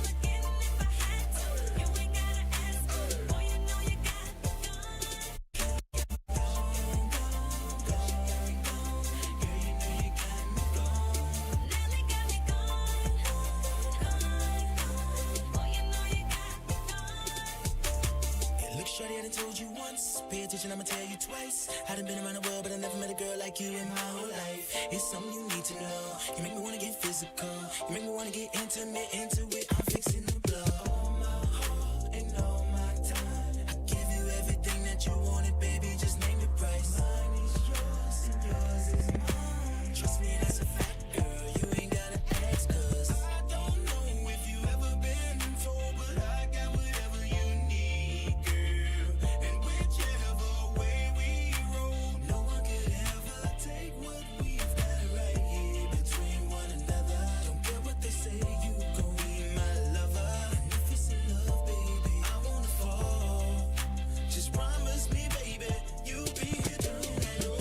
Again if I had to. You ain't gotta ask. Boy, you know you got me gone. Nelly got me gone. Boy, you know you got me gone. Hey, look, shorty, I done told you once. Pay attention, I'ma tell you twice. I done been around the world, but I never met a girl like you in my whole life. It's something you need to know. You make me wanna get physical. You make me wanna get intimate, into it. I'm fixing to blow all my heart and all my time. I give you everything that you wanted, baby. Just name the price. Mine is yours and yours is mine. Trust me, that's a fact, girl. You ain't gotta ask, 'cause I don't know if you ever been told, but I got whatever you need, girl. And whichever way we roll, no one could ever take what we've got right here between one another. Don't care what they say, you gon' be my lover. And if it's in love, baby, I wanna fall. Just promise me, baby, you'll be here through it. If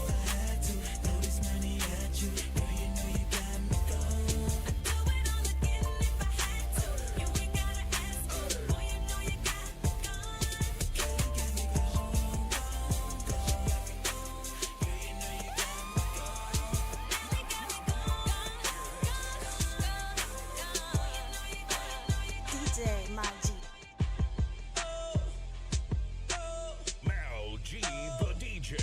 I had to throw this money at you, girl, you know you got me gone. I'd do it all again if I had to. You ain't gotta ask. Boy, you know you got me gone. Girl, you got me gone, gone, gone. Girl, you know you got me gone. Nelly got me gone. DJ Maji. Mal G, the DJ.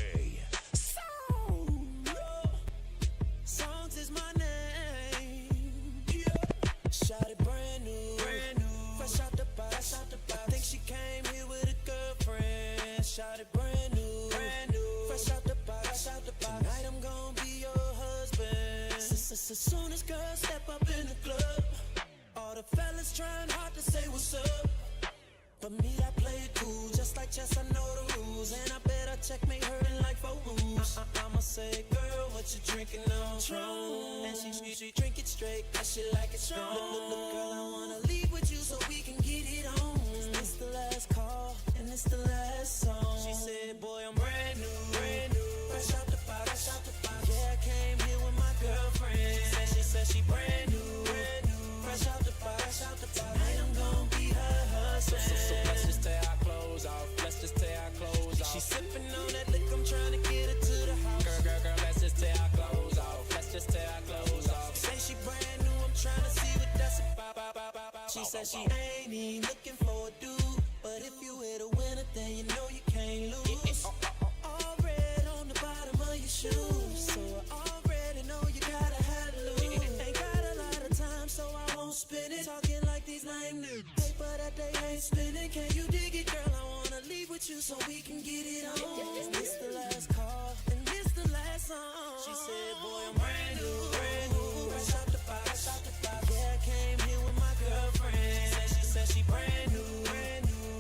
Songs is my name. Shot it brand new, fresh out the box. I think she came here with a girlfriend. Shot it brand new, fresh out the box. Tonight I'm gonna be your husband. As soon as girls step up in the club, all the fellas trying hard to say what's up. But me, I play it cool, just like chess, I know the rules. And I bet I checkmate her in like 4 moves. I'ma say, girl, what you drinking on? Patron. And she drink it straight, cause she like it strong. Look, girl, I wanna leave with you so we can get it on. It's the last call, and it's the last song. She said, boy, I'm brand new, fresh out the box. Yeah, I came here with my girlfriend. She said she brand new, fresh out the box. Tonight I'm gonna be her husband. So let's just tear our clothes off. Let's just tear our clothes off. She sipping on that lick, I'm trying to get her to the house. Girl, let's just tear our clothes off. Let's just tear our clothes off. Say she brand new, I'm trying to see what that's about. She said she ain't even looking for a dude, but if you hit a winner, then you know you can't lose. All red on the bottom of your shoes, so I already know you gotta have lose. Ain't got a lot of time, so I won't spend it talking like these lame niggas. Paper that they ain't spending, can you dig it, girl? I wanna leave with you so we can get it on. This the last call, and this the last song. She said, boy, I'm brand new, fresh out the box. Yeah, I came here with my girlfriend. She said she brand new,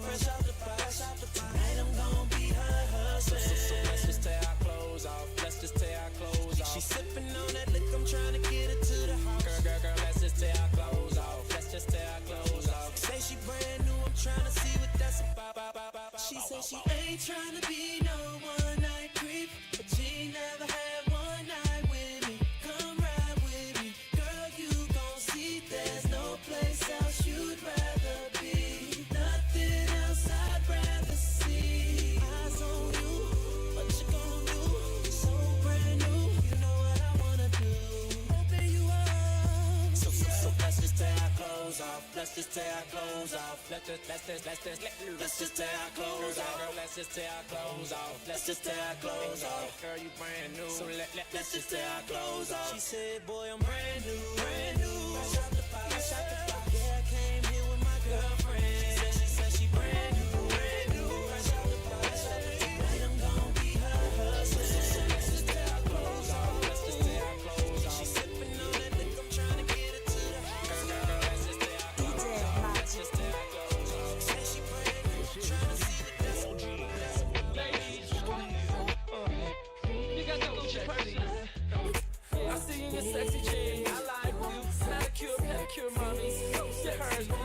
fresh out the box. Tonight I'm gonna be her husband. So let's just tear our clothes off. Let's just tear our clothes off. She sipping on that lick, I'm trying to get her to the house. Girl, let's just tear our clothes off. Let's just tear our clothes off. Say she brand new, ain't trying to be no one night creep, but she never had one night with me. Come ride with me, girl, you gon' see there's no place else you'd rather be. Nothing else I'd rather see. Eyes on you, what you gon' do? So brand new, you know what I wanna do. Open you up. So let's just tear our clothes off. Let's just tear our clothes off. Let's just tear our clothes off. Girl, let's just tear our clothes off. Let's just tear our clothes off. Girl, you brand new. So let's just tear our clothes off. She said, boy, I'm brand new, brand new. Fresh out the box, yeah, I came here with my girlfriend. She said she brand new, brand new. Fresh out the box, tonight I'm gon' be her husband. Let's just tear our clothes off. Let's just tear our clothes off. She sipping on that liquor, I'm trying to get her to the house. Girl, let's just tear our clothes off. Let's just tear our clothes off. Say she brand new, trying to see the best. Ladies, you got your Gucci purse. I see you in your sexy jeans. I like you. Manicure, pedicure, mommy. Your hair's big.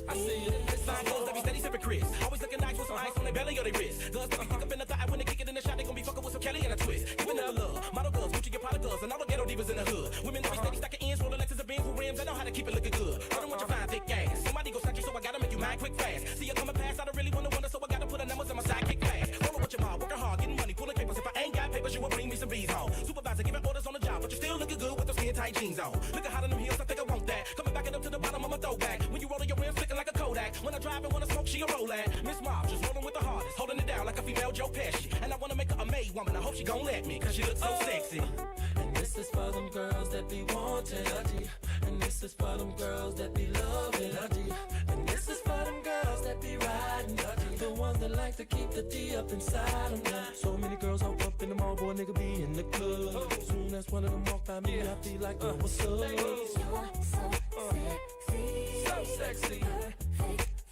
I see you. Fine girls that be steady sipping Chris. Always looking nice with some ice on their belly or their wrist. Girls that be thick up in the thigh when they kick it in the shot. They gon' be fucking with some Kelly and a twist. Giving it a love. Model girls, Gucci and Prada girls, and all the ghetto divas in the hood. Women that be steady stacking ends, rolling Lexus and Benz with rims. They know how to keep it looking good. I don't want your fine thick ass. Somebody go snatch you, so I gotta make you mine quick fast. See you coming past, I don't really wanna wonder, so I gotta put the numbers on my sidekick fast. Rolling with your mom, working hard, getting money, pulling papers. If I ain't got papers, you will bring me some bees home. Supervisor giving orders on the job, but you still looking good with those skin tight jeans on. Looking hot in them heels, I think I want that. Coming back it up to the bottom of my throwback. When you rolling your rims, flicking like a Kodak. When I drive and wanna smoke, she a roll at. Miss Mob, just rolling with the hardest, holding it down like a female Joe Pesci. And I wanna make her a maid woman, I hope she gon' let me, cause she looks so sexy. And this is for them girls that be wanting a D. And this is for them girls that be loving a D. And this is for them girls that be riding a D. The ones that like to keep the D up inside them now. So many girls hop up in the mall, boy, nigga be in the club. Soon as one of them walk by me, I be like, what's up? Ladies, you're so sexy. So sexy.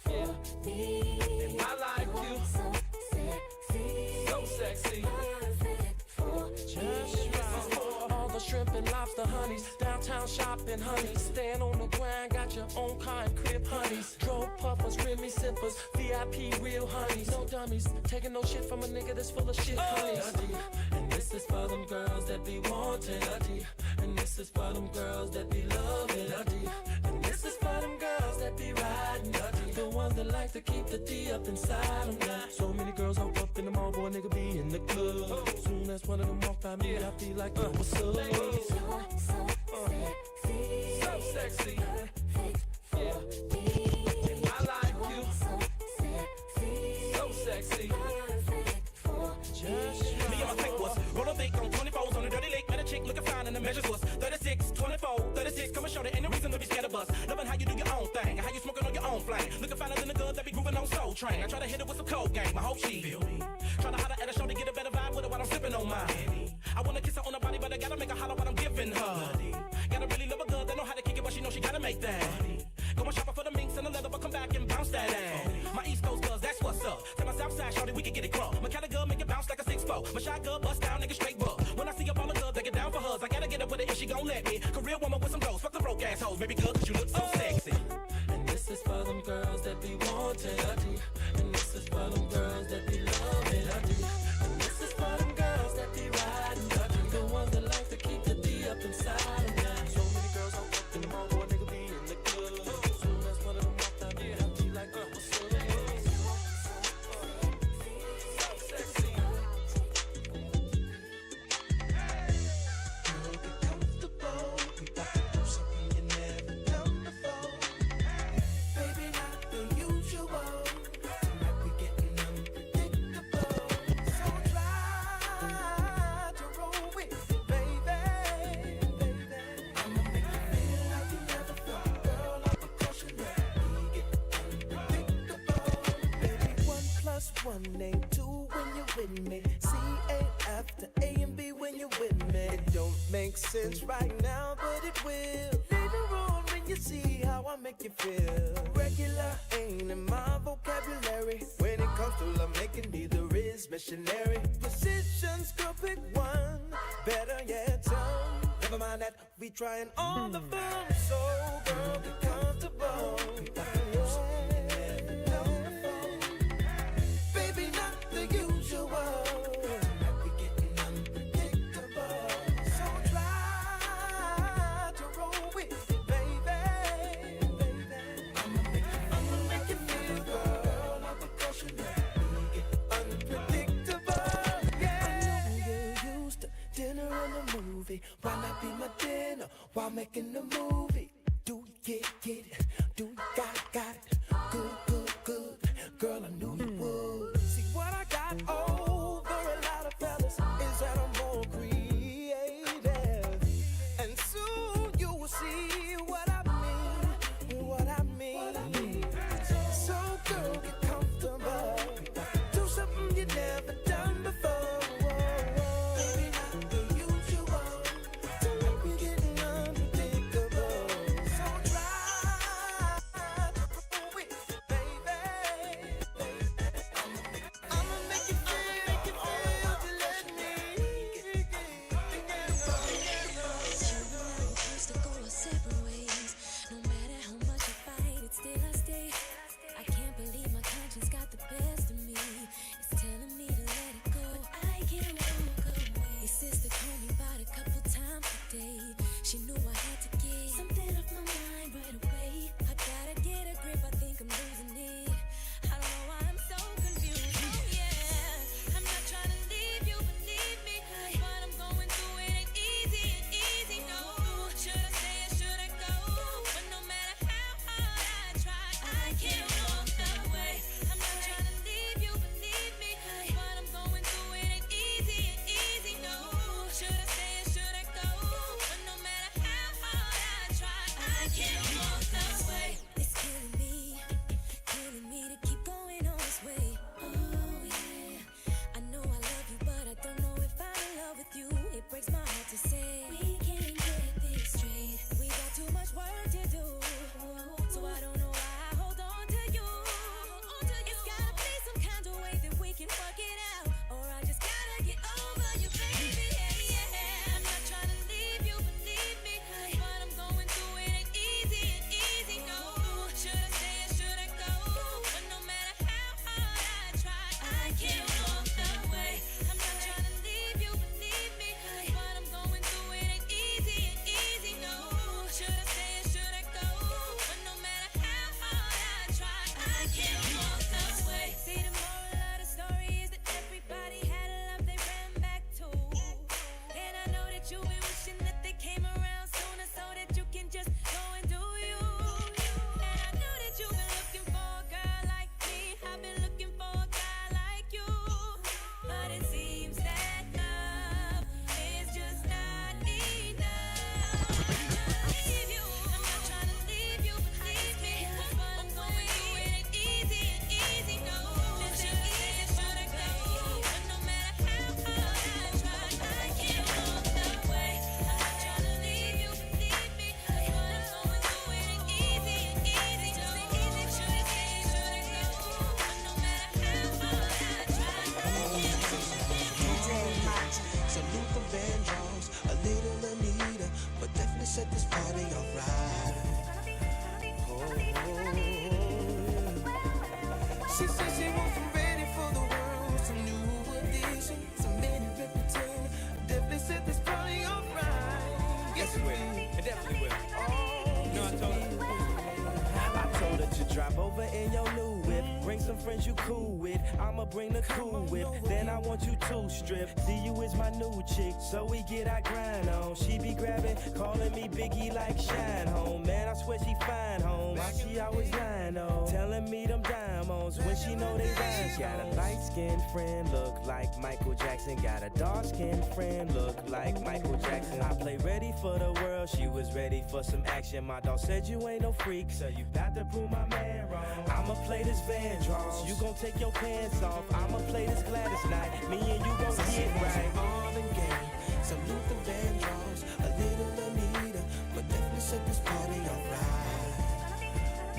Yeah. And I like you. So sexy. So sexy. Perfect for Just right. For all the shrimp and lobster honeys, downtown shopping honeys, staying on the grind, got your own car and crib honeys, drove puffers, Remy sippers, VIP real honeys, no dummies, taking no shit from a nigga that's full of shit honeys. And this is for them girls that be wanting a D. And this is for them girls that be loving a D. And this is for them girls that be riding a D. The ones that like to keep the D up inside them now. So many girls hop up in the mall, boy, nigga be in the club. Soon as one of them walk by me, I be like, what's up? Ladies, you're so sexy. So sexy. Perfect for me. And I like you. So sexy. So sexy. Perfect for Just Me and my tank was rolling thick on 24s on the dirty lake. Met a chick looking fine and the measures was 36, 24, 36. Come and show there ain't no reason to be scared of us. Loving how you do your own thing, how you smoking on your own flame. Looking finer than the girls that be grooving on Soul Train. I try to hit her with some cold game, I hope she feel me. Try to holler at her show to get a better vibe with her while I'm sipping on mine. I wanna kiss her on her body, but I gotta make her holler what I'm giving her. Gotta really love a girl that know how to kick it, but she know she gotta make that. Go and shopping for the minks and the leather, but come back and bounce that ass. My East Coast girls, that's what's up. Tell my South Side shorty, we can get it crunk. My Cali girl make it bounce like a 6'4". My shy girl bust down, nigga straight buck. When I see up all the girls that get down for hers, I gotta get up with her if she gon' let me. Career woman with some goals, fuck the broke assholes, baby girl, cause you look so sexy. And this is for them girls that be wanting a D. And this is for them girls that be loving a D. And this is for them girls that be riding a D. The ones that like to keep the D up inside them now. So many girls hop up in the mall, boy, nigga be in the club. Soon as one of them walk by me, I be like, what's up? So sexy. Girl, get comfortable. We about to do something you never done before. Baby, not the usual. Tonight we getting unpredictable. So try to roll with it, baby. I'ma make you feel like you never felt. Girl, I'm a caution. We get unpredictable. Baby, 1 + 1 ain't 2 when you're with me. C ain't after A and B when you're with me. It don't make sense right now, but it will. Later on when you see how I make you feel. Regular ain't in my vocabulary. When it comes to love making, neither is missionary. Positions, girl, pick one. Better yet, some. Never mind that, we trying all the fun. So, girl, get comfortable. We about to do something you never done before. Baby, on a movie. Why not be my dinner while making a movie? Do you get it? Do you got it? Good. Girl, I knew you would. See what I got over a lot of fellas is that I'm more creative. And soon you will see what I mean. So girl, get comfortable. Do something you never done before. Baby, not the usual. To make me get unpredictable. So try to roll with it, baby. I'ma make you feel to let me. Used to go our separate ways. No matter how much I fight, it's still I stay. I can't believe my conscience got the best of me. It's telling me to let it go, but I can't walk away. Your sister called me about a couple times a day. She knew I had to get something off my mind right away. I gotta get a grip, I think I'm losing it. I don't know why I'm so confused. Oh yeah, I'm not trying to leave you, believe me. But I'm going through it ain't easy, no. Should I stay or should I go? But no matter how hard I try, I can't walk away. I'm not trying to leave you, believe me. But I'm going through it ain't easy, no. Should I stay or should I go? But no matter how hard I try, I can't walk away. It's killing me to keep going on this way. Oh yeah, I know I love you, but I don't know if I'm in love with you. It breaks my heart to say we can't get this straight. We got too much work to do, so I don't know why I hold on to you. It's gotta be some kind of way that we can work it out, or I just gotta get over you, baby. Yeah. I'm not trying to leave you, believe me, but I'm going through it ain't easy, no. Should I stay or should I go? But no matter how hard I try, I can't walk away. I'm not trying to leave you, believe me, but I'm going through it ain't easy, no. Should I stay or should I go? But no matter how hard I try, I can't walk away. See, the moral of the story is that everybody had a love they ran back to. And I know that you've been wishing that they came around sooner so that you can just go and do you. And I know that you've been looking for a girl like me. I've been looking for a guy like you. But it seems that love is just not enough. Leave you. I'm not trying to leave you, believe me. But I'm going through it ain't easy, no. Should I stay or should I go? But no matter how hard I try, I can't walk away. I'm not trying to leave you, believe me. But I'm going through it ain't easy, no. Should I stay or should I go? But no matter how hard I try, I can't walk away. Some Luther Vandross, a little Anita, but definitely set this party off right. She said she wasn't ready for the world, some new addition, some many reputation. Definitely set this party off right. Yes, it will. It definitely will. Oh, You know I told her. I told her to drive over in your new whip. Bring some friends you cool with. I'ma bring the cool whip. Then I want you to strip. See you is my new chick, so we get our grind on. She be grabbing, calling me Biggie like Shine Home. Man, I swear she fine home. Why she always lying on? Telling me them diamonds when she know they rhymes. Got a light-skinned friend look like Michael Jackson. Got a dark-skinned friend look like Michael Jackson. I play ready for the world. She was ready for some action. My dog said you ain't no freak, so you bout to prove my man wrong. I'ma play this Vandross. You gon' take your pants off. I'ma play this Gladys night. Me and you gon' get right. Marvin Gaye, some Luther Vandross, a little Anita, but definitely set this party off right.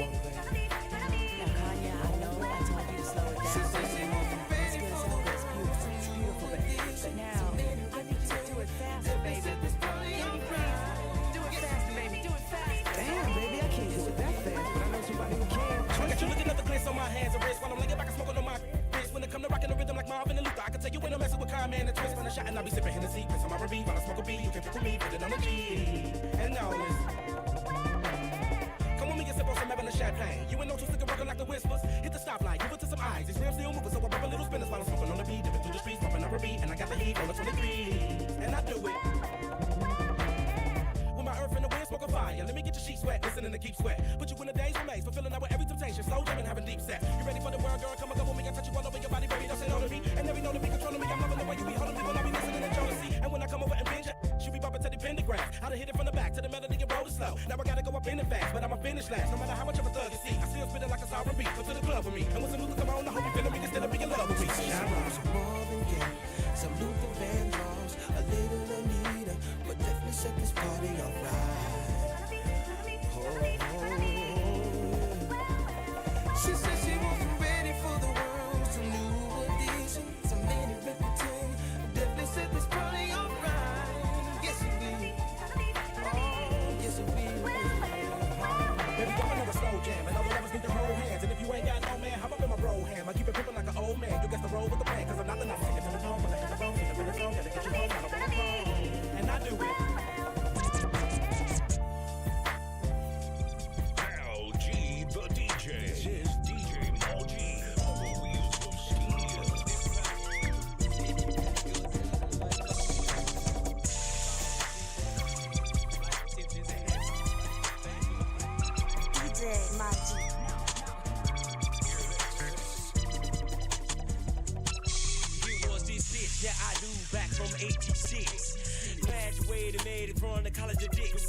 Now, Kanye, I know I told you to slow it down. It's good, it's beautiful, but now I need you to do it faster, baby. Do it faster, baby. Do it faster. Damn, baby, I can't do it that fast, but I know somebody who can. I got you looking at the glance on my hands and wrists while I'm laying back and smoking on my wrist. When it come to rocking the rhythm like Marvin and Luther, I can tell you when I'm messing with Kyle, man, and twist on a shot and I'll be sipping Hennessy. Piss on my R&B while I smoke a beat. You can pick with me, put it on the G. And now listen. Come with me and sip on some Evan champagne. You ain't no two stick rockin' like the whispers. Hit the stoplight, give it to some eyes. These rims still moving, so I pop a little spinners while I'm smoking on the beat. Dipping through the streets, popping up a beat, and I got the heat on the 23. And I do it. listening to keep sweat. Put you in a daze remains, fulfilling out with every temptation. Slow jamming, having deep set. You ready for the world, girl? Come with me, I touch you all over your body, baby. Don't say no to me. And every know to be controlling me. I'm loving the way you be holding me when I be listening to Jonesy. And when I come over and binge it, she be bumping to the pentagram. I done hit it from the back to the melody and roll it slow. Now I gotta go up in the fast, but I'ma finish last. No matter how much of a thug you see, I still spit it like a sovereign beat. So to the club with me. And when some music come on, I hope you feeling me, can still be in love with me. Some more than game, some Luther Vandross, a little Anita, but definitely set this party off right. She said she wasn't ready for the world, some new addition, some many reputation. Definitely set this party off right. Yes, it will. Oh, yes, it will. Baby, I'm another slow jam, and all the lovers need to hold hands. And if you ain't got no man, hop up in my bro ham. I keep it pimpin' like an old man. You guess the roll with the plan, cause I'm not the night. Take it to the tone, but I hit the phone, hit the phone, gotta get you home, gotta walk home. And I do it. LG the DJ. This is DJ Moji on the wheels of steel. DJ Moji. You was this bitch that I do back from 86. Graduated, made it from the College of Dicks.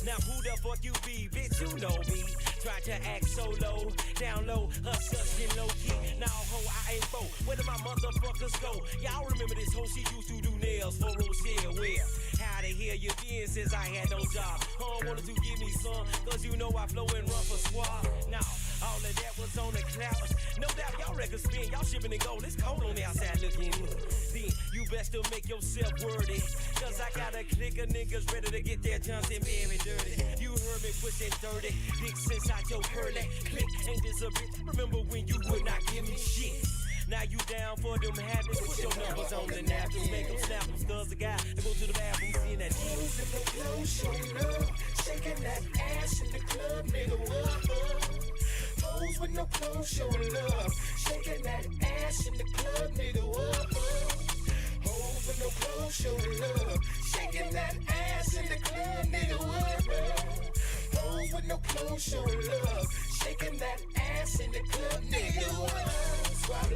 Now who the fuck you be, bitch? You know me. Try to act so low, down low, hush and low key. Now ho, I ain't bo. Where did my motherfuckers go? Y'all remember this hoe? She used to do nails for Rochelle. Where? How the hell you been since I had no job? Home wanted to give me some, cause you know I flow and run for squad. Now, all of that was on the clouds. No doubt y'all records spin, y'all shipping and gold. It's cold on the outside looking in. Then you best to make yourself worthy, cause I got a clique of niggas ready to get their Johnson very dirty. You heard me pushing 30, big sense out your curly. Click, ain't this a bitch? Remember when you would not give me shit? Now you down for them habits. Put your numbers on the napkins, make them snap them. Cause the guy that go to the bathroom, seeing that Hoes in the club, showing love, shaking that ass in the club, nigga, what? Hoes with no clothes, showing love, shaking that ass in the club, nigga, what? Hoes with no clothes, showing love, shaking that ass in the club, nigga, what? Hoes with no clothes, showing love, shaking that ass in the club, nigga, what?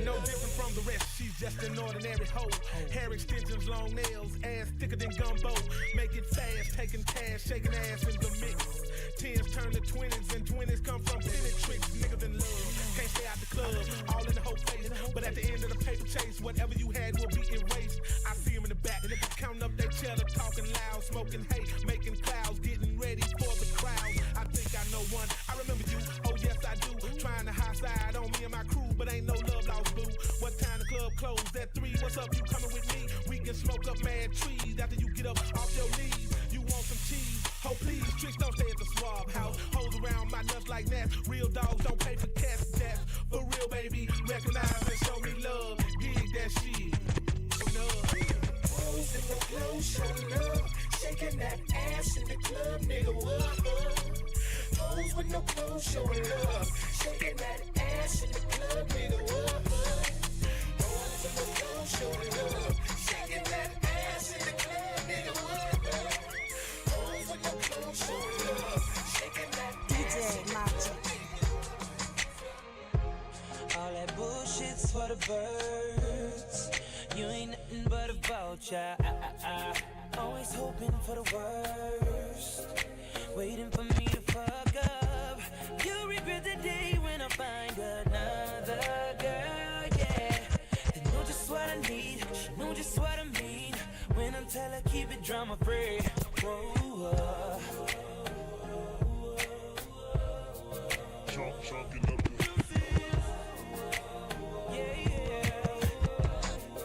No different from the rest, she's just an ordinary hoe. Hair extensions, long nails, ass thicker than gumbo. Make it fast, taking cash, shaking ass in the mix. 10s turn to 20s, and 20s come from penetrix. Niggas in love, can't stay out the club, all in the whole face. But at the end of the paper chase, whatever you had will be erased. I see them in the back, counting up their cheddar, talking loud, smoking hate, making clouds, getting ready for the crowd. I think I know one, I remember you, oh yes I do. Trying to high side on me and my crew, but ain't no love lost, boo. What time the club closed at 3? What's up, you coming with me? We can smoke up mad trees after you get up off your knees. You want some cheese? Oh please, tricks don't stay at the swab house. Hoes around my nuts like that. Real dogs don't pay for cats. That's for real, baby. Recognize and show me love. Dig that shit. Hoes in the club, showing love, shaking that ass in the club, nigga, what? Hoes with no clothes, showing love, shaking that ass in the club, nigga, what? Hoes with no clothes, showing love, shaking that ass in the club, nigga, what? Hoes with no clothes, showing love, shaking that DJ Moji. all that bullshit's for the birds. You ain't nothing but a vulture. Always hoping for the worst, waiting for me to fuck up. You'll regret the day when I find another girl, yeah. They know just what I need, she know just what I mean. When I tell her keep it drama free. Whoa,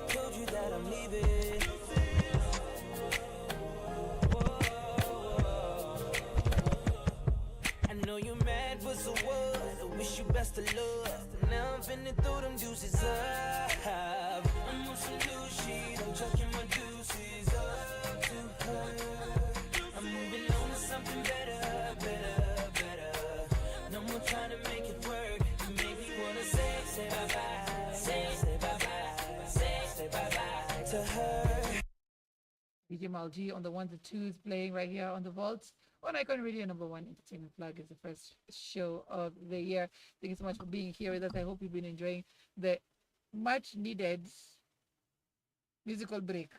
told you that I'm leaving. I know you're mad, but so what? I wish you best of luck. Now I'm finna throw them juices up. I'm on some new shit, I'm chucking my juices up to her. I'm moving on to something better, better, better. No more trying to make it work. You make me wanna say bye-bye, say bye-bye, say bye-bye to her. DJ MLG on the ones and twos, playing right here on the Vault on Icon Radio. Number one entertainment plug is the first show of the year. Thank you so much for being here with us. I hope you've been enjoying the much needed musical break.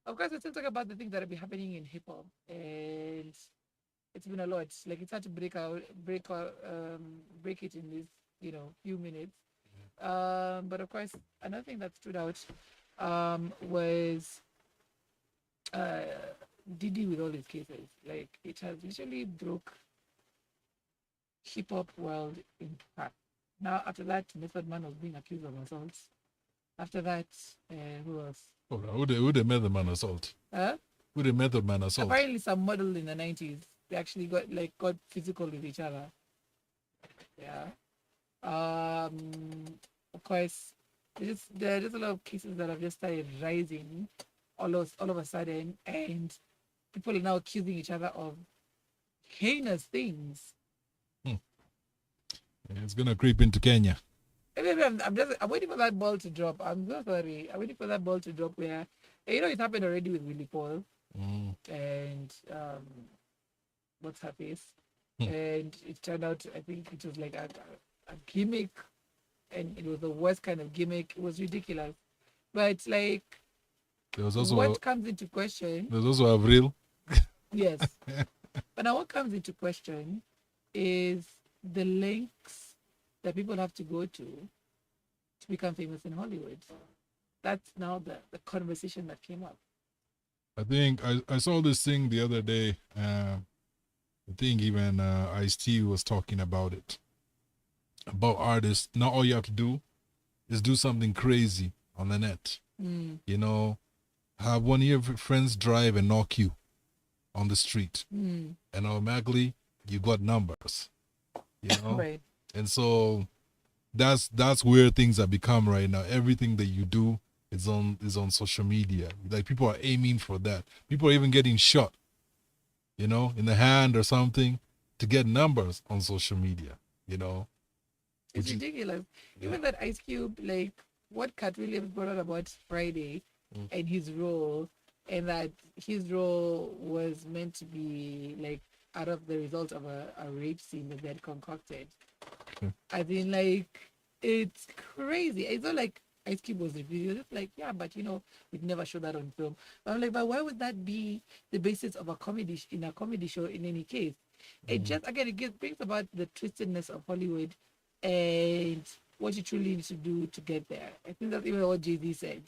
Of course, we're still talking about the things that have been happening in hip hop, and it's been a lot. Like it's hard to break it in this, few minutes. But of course, another thing that stood out was Diddy with all his cases. Like it has literally broke hip hop world in half. Now after that, Method Man was being accused of assault. After that, who else? Oh, who the Method Man assault? Huh? Who the Method Man assault? Apparently, some model in the 90s, they actually got physical with each other. Yeah. Of course, there are just a lot of cases that have just started rising all of a sudden, and people are now accusing each other of heinous things. Yeah, it's gonna creep into Kenya. Maybe I'm waiting for that ball to drop. I'm so sorry. I'm waiting for that ball to drop where, it happened already with Willie Paul and what's her face, and it turned out I think it was like a gimmick, and it was the worst kind of gimmick. It was ridiculous, but like there was also what comes into question. There's also Avril. Yes, but now what comes into question is the lengths that people have to go to become famous in Hollywood. That's now the conversation that came up. I think I saw this thing the other day. I think even Ice-T was talking about it. About artists. Now all you have to do is do something crazy on the net. Have one of your friends drive and knock you on the street. And automatically you got numbers. Right. And so that's where things have become right now. Everything that you do is on social media. Like people are aiming for that. People are even getting shot, in the hand or something to get numbers on social media, It's ridiculous. Even that Ice Cube, like what Cat Williams brought out about Friday and his role, and that his role was meant to be like out of the result of a rape scene that they had concocted. I mean, like, it's crazy. It's not like Ice Cube was refusing. It's like, yeah, but we'd never show that on film. But I'm like, but why would that be the basis of a comedy show in any case? It just, again, it brings about the twistedness of Hollywood and what you truly need to do to get there. I think that's even what Jay-Z said.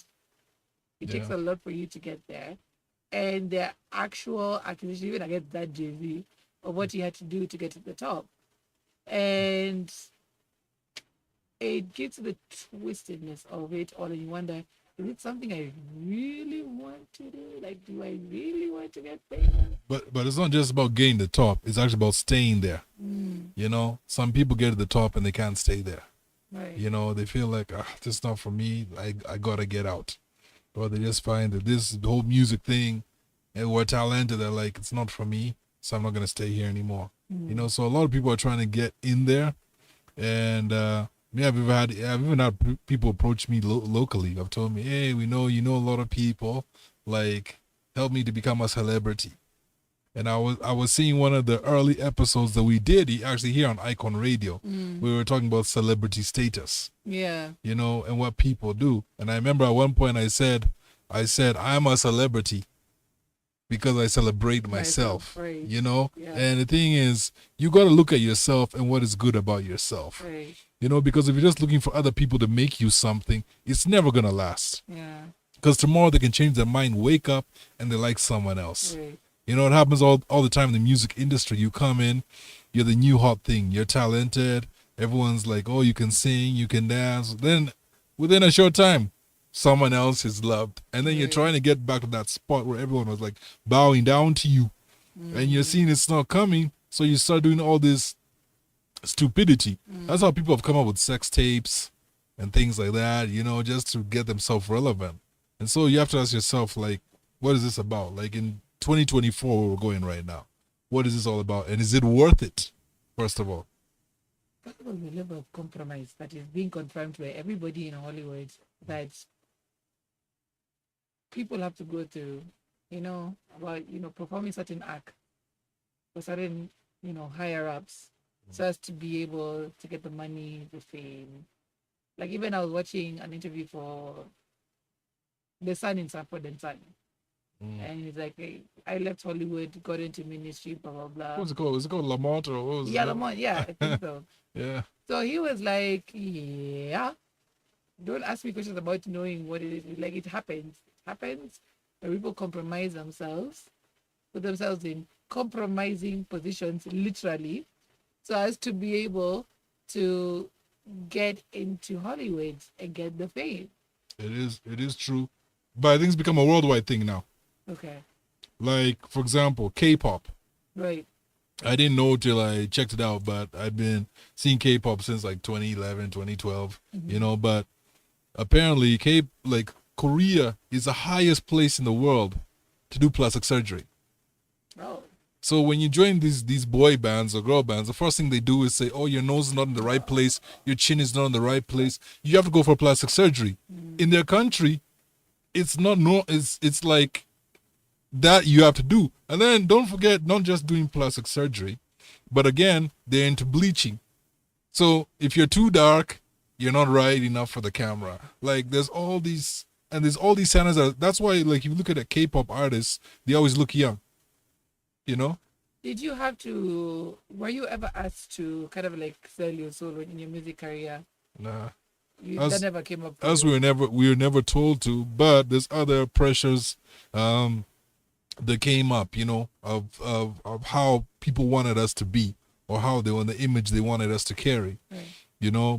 It takes a lot for you to get there. And the actual accusation, even against that Jay-Z, of what he had to do to get to the top. And it gets to the twistedness of it all, and you wonder, is it something I really want to do? Like, do I really want to get famous? But it's not just about getting the top. It's actually about staying there. Some people get to the top and they can't stay there. Right. They feel like, this is not for me. I gotta get out. Or they just find that the whole music thing, and we're talented. They're like, it's not for me, so I'm not gonna stay here anymore. So a lot of people are trying to get in there, and I've even had people approach me locally. Have told me, hey, we know a lot of people, like help me to become a celebrity. And I was seeing one of the early episodes that we did actually here on Icon Radio. We were talking about celebrity status. Yeah. And what people do. And I remember at one point I said I'm a celebrity because I celebrate myself. Right. Yeah. And the thing is, you got to look at yourself and what is good about yourself. Right. Because if you're just looking for other people to make you something, it's never going to last. Yeah. Because tomorrow they can change their mind, wake up, and they like someone else. Right. It happens all the time in the music industry. You come in, you're the new hot thing. You're talented. Everyone's like, oh, you can sing, you can dance. Then within a short time, someone else is loved. And then you're trying to get back to that spot where everyone was like bowing down to you. And you're seeing it's not coming. So you start doing all this stupidity. That's how people have come up with sex tapes and things like that, just to get themselves relevant. And so you have to ask yourself, like, what is this about? Like in 2024, where we're going right now, what is this all about? And is it worth it, first of all? First of all, the level of compromise that is being confirmed by everybody in Hollywood, that people have to go through, about performing certain act for certain, higher ups, so as to be able to get the money, the fame. Like even I was watching an interview for the Sun in Sanford and Son. And he's like, hey, I left Hollywood, got into ministry, blah blah blah. What was it called? Was it called Lamont or what was it? Lamont, yeah, I think so. Yeah. So he was like, yeah, don't ask me questions about knowing what it is. Like it happens. It happens when people compromise themselves, put themselves in compromising positions, literally, so as to be able to get into Hollywood and get the fame. It is true. But I think it's become a worldwide thing now. Okay. Like, for example, K-pop. Right. I didn't know till I checked it out, but I've been seeing K-pop since like 2011, 2012, but apparently Korea is the highest place in the world to do plastic surgery. Oh. So when you join these boy bands or girl bands, the first thing they do is say, oh, your nose is not in the right place, your chin is not in the right place. You have to go for plastic surgery. In their country, it's not it's like that you have to do. And then don't forget, not just doing plastic surgery, but again, they're into bleaching. So if you're too dark, you're not right enough for the camera. Like there's all these standards. That's why, like, if you look at a K-pop artists, they always look young. Did you were you ever asked to kind of like sell your soul in your music career? Nah. That never came up. We were never told to, but there's other pressures that came up, of how people wanted us to be, or how they want the image they wanted us to carry. Right.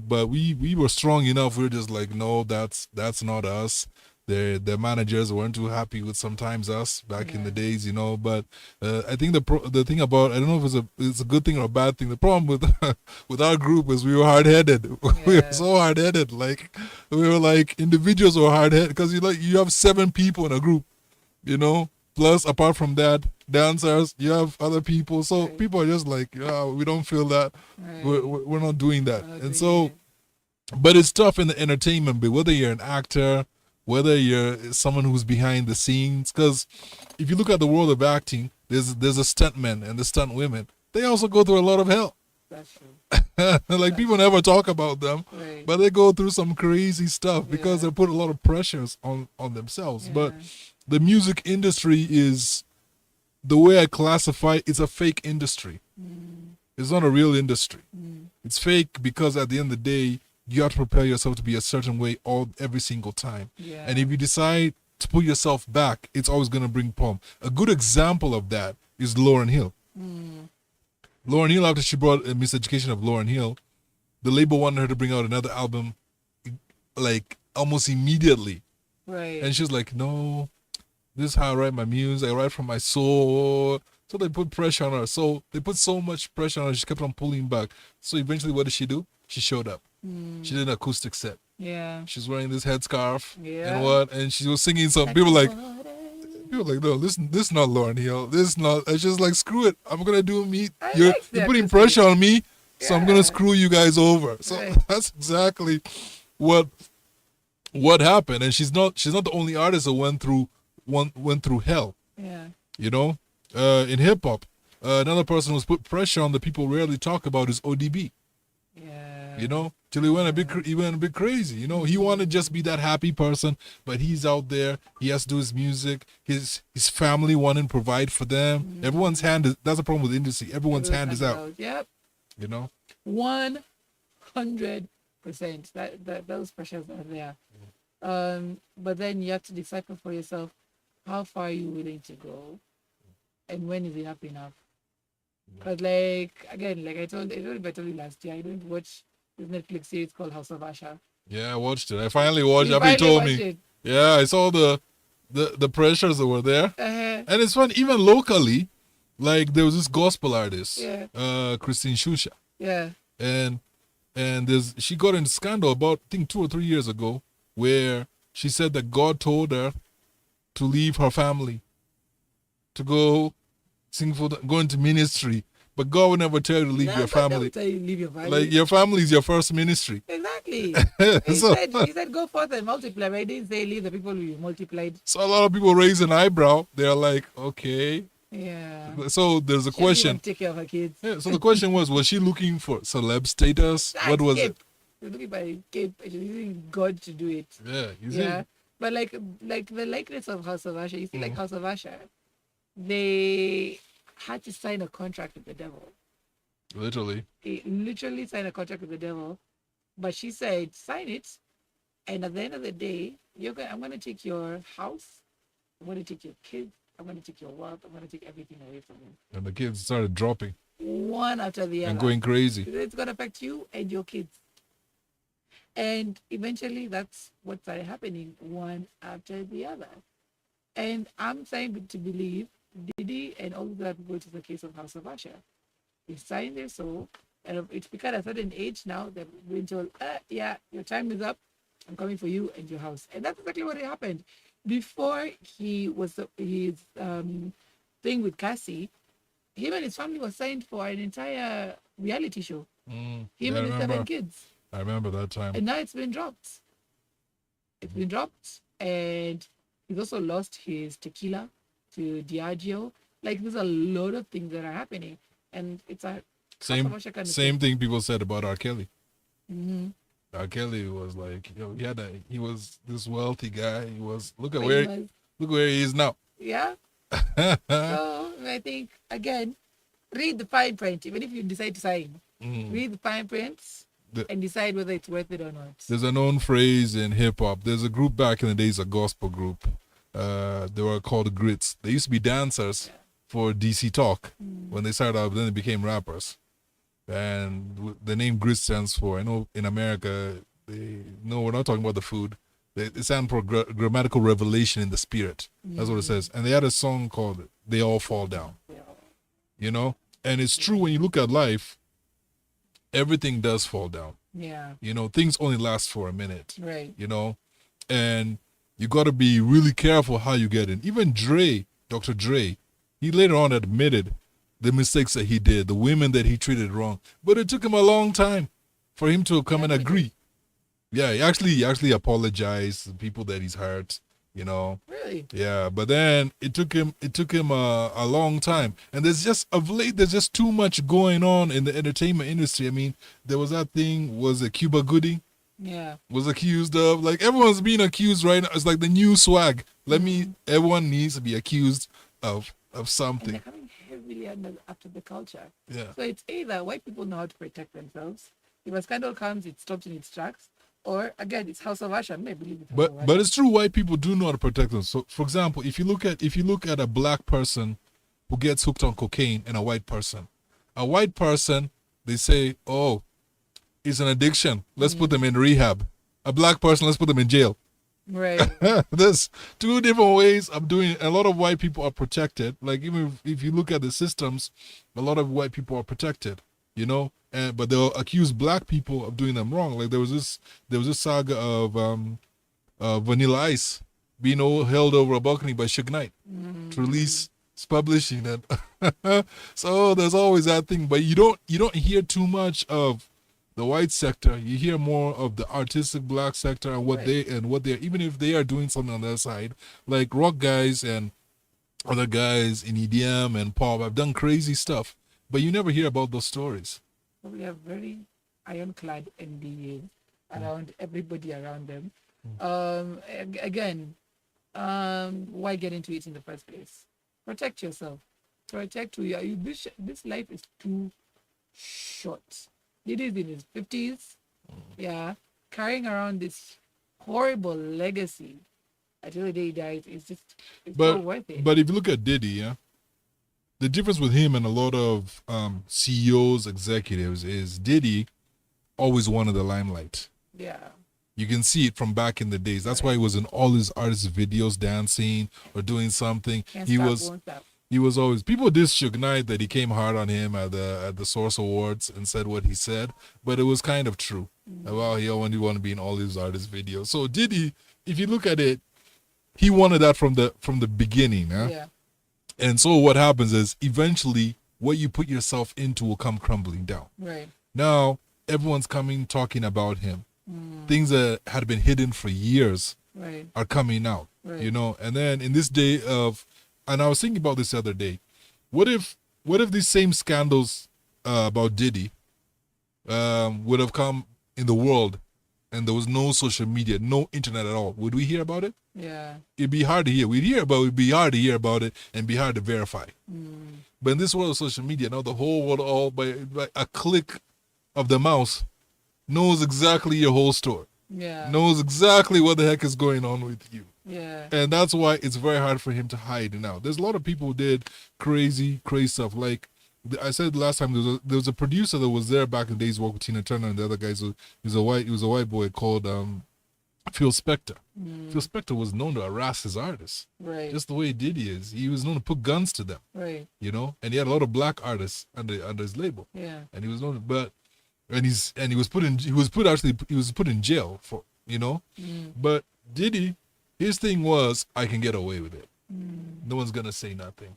But we were strong enough. We were just like, no, that's not us. Their managers weren't too happy with sometimes us back in the days, but I think the thing about, I don't know if it's a good thing or a bad thing. The problem with our group is we were hard-headed. We were so hard-headed. Like we were like individuals who were hard-headed, because you have 7 people in a group, plus apart from that, dancers, you have other people. So people are just like, we don't feel that. Right. We're not doing that. And so, but it's tough in the entertainment bit, whether you're an actor, whether you're someone who's behind the scenes. Because if you look at the world of acting, there's a stuntmen and the stunt women. They also go through a lot of hell. That's true. People never talk about them, right. But they go through some crazy stuff because they put a lot of pressures on themselves. But the music industry is, the way I classify, it's a fake industry. It's not a real industry. It's fake because at the end of the day, you have to prepare yourself to be a certain way every single time. Yeah. And if you decide to put yourself back, it's always going to bring problem. A good example of that is Lauryn Hill. Lauryn Hill, after she brought a Miseducation of Lauryn Hill, the label wanted her to bring out another album like almost immediately. Right. And she was like, no, this is how I write my music. I write from my soul. So they put pressure on her. So they put so much pressure on her, she kept on pulling back. So eventually, what did she do? She showed up. She did an acoustic set. Yeah. She's wearing this headscarf and she was singing some. People like, no, this is not Lauryn Hill. This is not. It's just like, screw it. I'm gonna do me. You're putting pressure on me, so I'm gonna screw you guys over. So that's exactly what happened. And she's not the only artist that went through hell. Yeah. In hip hop, another person who's put pressure on that people rarely talk about is ODB. Yeah. Till he went a bit crazy. He wanted to just be that happy person, but he's out there. He has to do his music. His family wanted to provide for them. Everyone's hand is. That's the problem with the industry. Everyone's hand is out. Yep. 100%. That those pressures are there. But then you have to decipher for yourself, how far are you willing to go, and when is enough enough? Because I told you last year, I don't watch this Netflix series called House of Usher. Yeah, I watched it. I finally watched it after you told me. Yeah, I saw the pressures that were there. And it's fun, even locally, like there was this gospel artist, Christine Shusha. Yeah. And she got into scandal about, I think 2 or 3 years ago, where she said that God told her to leave her family, to go sing go into ministry, But God will never tell you to leave No, your God never family. tell you to leave your family. Like your family is your first ministry. Exactly. So- He said, go forth and multiply. But he didn't say leave the people who you multiplied. So a lot of people raise an eyebrow. They're like, okay. Yeah. So there's a She doesn't question. even take care of her kids. Yeah, so the question was she looking for celeb status? What was it? She's looking for a cape. She's using God to do it. Yeah, you see? Yeah. But like the likeness of House of Usher, you see, like House of Usher, they had to sign a contract with the devil. Literally. They literally signed a contract with the devil. But she said, sign it. And at the end of the day, I'm going to take your house. I'm going to take your kids. I'm going to take your wealth. I'm going to take everything away from you. And the kids started dropping One after the other. and going crazy. It's going to affect you and your kids. And eventually, that's what started happening one after the other. And I'm starting to believe Diddy and all of that people, which is the case of House of Usher. They signed their soul, and it's because at a certain age now, they've been told, yeah, your time is up. I'm coming for you and your house. And that's exactly what happened. Before he was his thing with Cassie, him and his family was signed for an entire reality show. Him and his 7 kids. I remember that time. And now it's been dropped. It's been dropped, and he's also lost his tequila to Diageo. Like, there's a lot of things that are happening, and it's a Same thing people said about R. Kelly. Mm-hmm. R. Kelly was like, he was this wealthy guy. He was look where he is now. Yeah. So I think again, read the fine print. Even if you decide to sign, read the fine prints and decide whether it's worth it or not. There's a known phrase in hip hop. There's a group back in the days, a gospel group. They were called Grits. They used to be dancers for DC Talk when they started out. Then they became rappers. And the name Grit stands for, I know in America, we're not talking about the food. They stand for grammatical revelation in the spirit. That's what it says. And they had a song called They All Fall Down. You know? And it's true when you look at life, everything does fall down. Yeah. You know, things only last for a minute. Right. You know? And you got to be really careful how you get in. Even Dr. Dre, he later on admitted the mistakes that he did, the women that he treated wrong. But it took him a long time for him to come and agree. Yeah, he actually apologized to the people that he's hurt, you know. Really? Yeah, but then it took him a long time. And there's just too much going on in the entertainment industry. I mean, there was that thing, was it Cuba Gooding? Yeah. Was accused of, like, everyone's being accused right now. It's like the new swag. Everyone needs to be accused of something. And they're coming heavily after the culture. Yeah. So it's either white people know how to protect themselves. If a scandal comes, it stops in its tracks. Or again, it's House of Usher. I believe it's House of Usher. But it's true, white people do know how to protect them. So, for example, if you look at a black person who gets hooked on cocaine and a white person, they say, oh, it's an addiction. Let's put them in rehab. A black person, let's put them in jail. Right. There's two different ways of doing it. A lot of white people are protected. Like, even if you look at the systems, a lot of white people are protected, you know, but they'll accuse black people of doing them wrong. Like there was this saga of Vanilla Ice being held over a balcony by Suge Knight to release his publishing it. So there's always that thing, but you don't hear too much of the white sector. You hear more of the artistic black sector and what they're, even if they are doing something on their side, like rock guys and other guys in EDM and pop have done crazy stuff, but you never hear about those stories. We have very ironclad NDAs around everybody around them. Again, why get into it in the first place? Protect yourself. Protect who you are. This life is too short. It is in his 50s. Yeah. Carrying around this horrible legacy until the day he dies it's not worth it. But if you look at Diddy, yeah, the difference with him and a lot of CEOs, executives, is Diddy always wanted the limelight. Yeah. You can see it from back in the days. That's why he was in all his artist videos dancing or doing something. He was always, people did Suge Knight that he came hard on him at the Source Awards and said what he said, but it was kind of true. Well, he only wanted to be in all his artist videos. So Diddy, if you look at it, he wanted that from the beginning. Huh? Yeah. And so what happens is eventually what you put yourself into will come crumbling down. Right. Now everyone's talking about him. Things that had been hidden for years Right. are coming out. Right. You know, and then in this day of, and I was thinking about this the other day, what if these same scandals about Diddy would have come in the world and there was no social media, no internet at all? Would we hear about it? Yeah. It'd be hard to hear. It'd be hard to hear about it and be hard to verify. But in this world of social media, now the whole world, all by a click of the mouse, knows exactly your whole story. Yeah. Knows exactly what the heck is going on with you. Yeah. And that's why it's very hard for him to hide now. There's a lot of people who did crazy stuff. Like I said last time, there was a producer that was there back in the days, working with Tina Turner and the other guys. He was a white boy called Phil Spector. Phil Spector was known to harass his artists. Right. Just the way Diddy is. He was known to put guns to them. Right. You know, and he had a lot of black artists under his label. Yeah. And he was known, he was put in jail for, you know. But Diddy, his thing was, I can get away with it. No one's gonna say nothing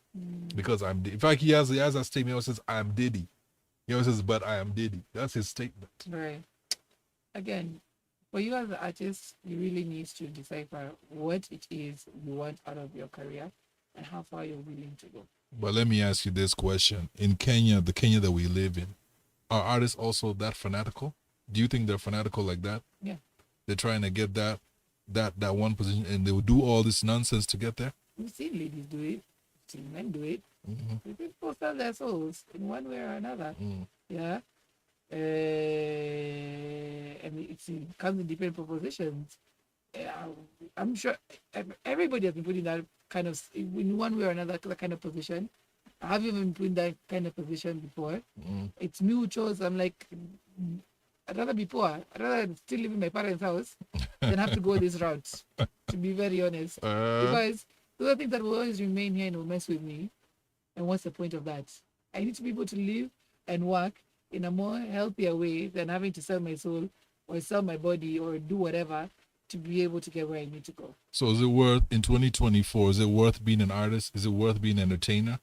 because I'm. In fact, he has that statement. He always says, "I'm Diddy." He always says, "But I am Diddy." That's his statement. Right. Again, for you as an artist, you really need to decipher what it is you want out of your career and how far you're willing to go. But let me ask you this question: in Kenya, the Kenya that we live in, are artists also that fanatical? Do you think they're fanatical like that? Yeah. They're trying to get that one position, and they will do all this nonsense to get there. We've seen ladies do it, we've seen men do it. People sell their souls in one way or another. Yeah. And it comes in different propositions. I'm sure everybody has been put in that kind of, in one way or another, that kind of position. Have you been put in that kind of position before? It's mutual. I'm like, I'd rather be poor. I'd rather still live in my parents' house than have to go this route, to be very honest. Because those are things that will always remain here and will mess with me. And what's the point of that? I need to be able to live and work in a more healthier way than having to sell my soul or sell my body or do whatever to be able to get where I need to go. So is it worth, in 2024, is it worth being an artist? Is it worth being an entertainer?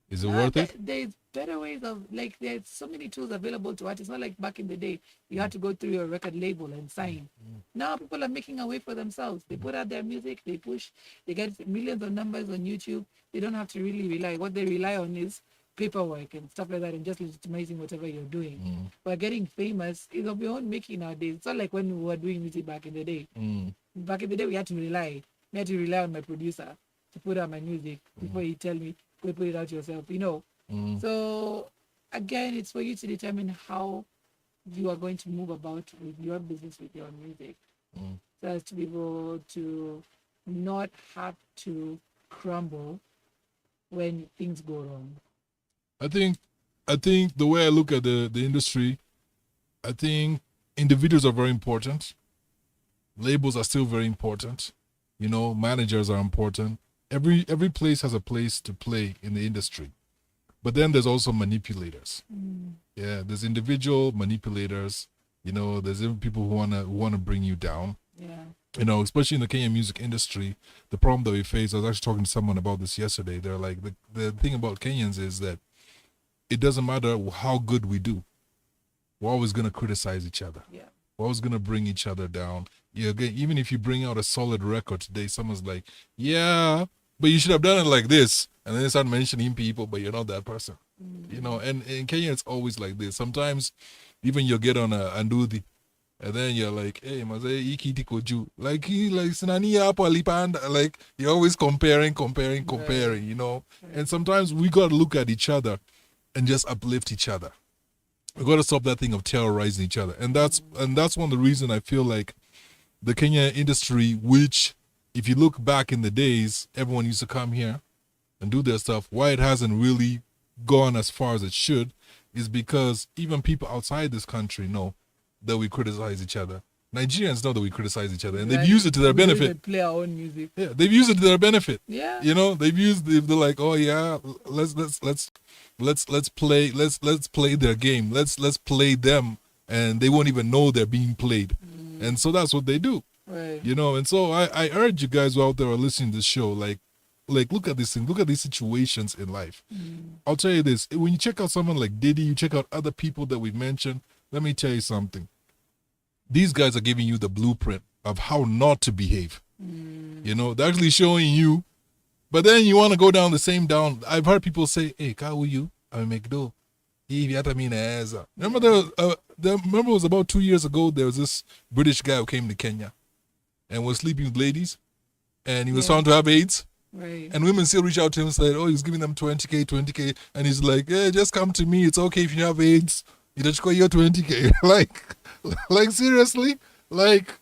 Is it worth it? There's better ways of, like, there's so many tools available to artists. Not like back in the day, you had to go through your record label and sign. Now people are making a way for themselves. They put out their music, they push, they get millions of numbers on YouTube. They don't have to really rely. What they rely on is paperwork and stuff like that, and just legitimizing whatever you're doing. But getting famous is of your own making nowadays. It's not like when we were doing music back in the day. Back in the day, we had to rely. I had to rely on my producer to put out my music before he tell me, go put it out yourself, you know. So again, it's for you to determine how you are going to move about with your business, with your music, so as to be able to not have to crumble when things go wrong. I think the way I look at the industry, I think individuals are very important. Labels are still very important. You know, managers are important. Every place has a place to play in the industry. But then there's also manipulators. Yeah, there's individual manipulators. You know, there's even people who wanna bring you down. Yeah. You know, especially in the Kenyan music industry, the problem that we face, I was actually talking to someone about this yesterday. They're like, the thing about Kenyans is that it doesn't matter how good we do. We're always going to criticize each other. Yeah. We're always going to bring each other down. Yeah, even if you bring out a solid record today, someone's like, yeah, but you should have done it like this. And then they start mentioning people, but you're not that person. You know, and in Kenya, it's always like this. Sometimes even you'll get on a Andudi, and then you're like, hey, ikiti koju. Like you're always comparing, you know. And sometimes we got to look at each other and just uplift each other. We got to stop that thing of terrorizing each other. And that's one of the reasons I feel like the Kenya industry, which if you look back in the days, everyone used to come here and do their stuff. Why it hasn't really gone as far as it should is because even people outside this country know that we criticize each other. Nigerians know that we criticize each other, and they've used it to their benefit. They play our own music. Yeah, they've used it to their benefit. Yeah. You know, they're like, oh yeah, let's play their game. Let's play them, and they won't even know they're being played. And so that's what they do. Right. You know, and so I urge you guys who out there are listening to this show, like, like look at this thing, look at these situations in life. I'll tell you this: when you check out someone like Diddy, you check out other people that we've mentioned. Let me tell you something. These guys are giving you the blueprint of how not to behave. You know, they're actually showing you. But then you want to go down the same down. I've heard people say, "Hey, how are you? I make do." Remember remember it was about 2 years ago. There was this British guy who came to Kenya and was sleeping with ladies, and he was found to have AIDS. Right. And women still reach out to him and said, "Oh, he's giving them 20K," and he's like, "Hey, just come to me. It's okay if you have AIDS. You just go your 20K." like seriously, like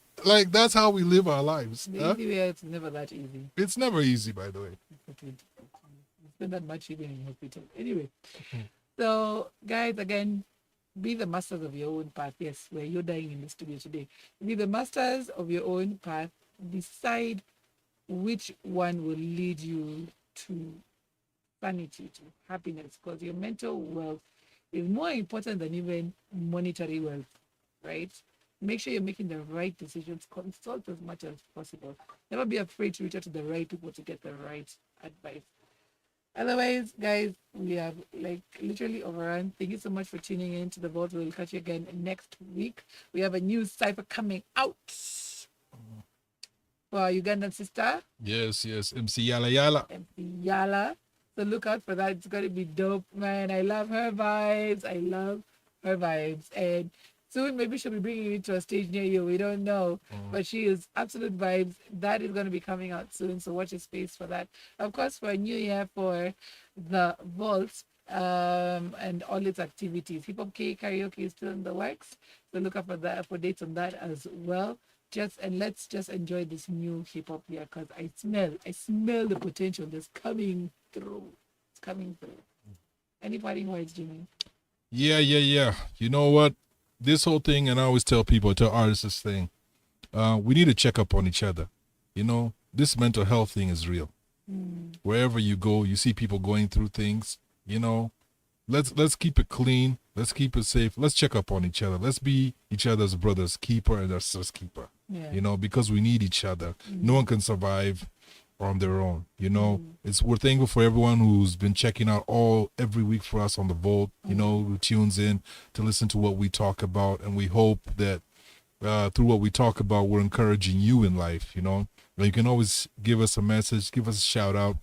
that's how we live our lives. Huh? It's never that easy. It's never easy, by the way. It's not that much even in hospital. Anyway, so guys, again, be the masters of your own path. Yes, where you're dying in the studio today. Be the masters of your own path. Decide which one will lead you to sanity, to happiness, because your mental wealth is more important than even monetary wealth, right? Make sure you're making the right decisions. Consult as much as possible. Never be afraid to reach out to the right people to get the right advice. Otherwise, guys, we have like literally overrun. Thank you so much for tuning in to the vault. We'll catch you again next week. We have a new cipher coming out for our Ugandan sister. Yes, MC Yala. MC Yala. So look out for that. It's going to be dope, man. I love her vibes. And soon, maybe she'll be bringing it to a stage near you. We don't know. But she is absolute vibes. That is going to be coming out soon. So watch your space for that. Of course, for a new year for the vault and all its activities. Hip Hop K karaoke is still in the works. So look out for that, for dates on that as well. Let's just enjoy this new hip hop here, because I smell the potential that's coming through. It's coming through. Any parting words, Jimmy? Yeah. You know what? This whole thing, and I always tell artists this thing, we need to check up on each other. You know, this mental health thing is real. Wherever you go, you see people going through things. You know, let's keep it clean. Let's keep it safe. Let's check up on each other. Let's be each other's brother's keeper and our sister's keeper. Yeah. You know, because we need each other. No one can survive on their own. You know, we're thankful for everyone who's been checking out every week for us on the Vault. You know, who tunes in to listen to what we talk about, and we hope that through what we talk about, we're encouraging you in life. You know, you can always give us a message, give us a shout out,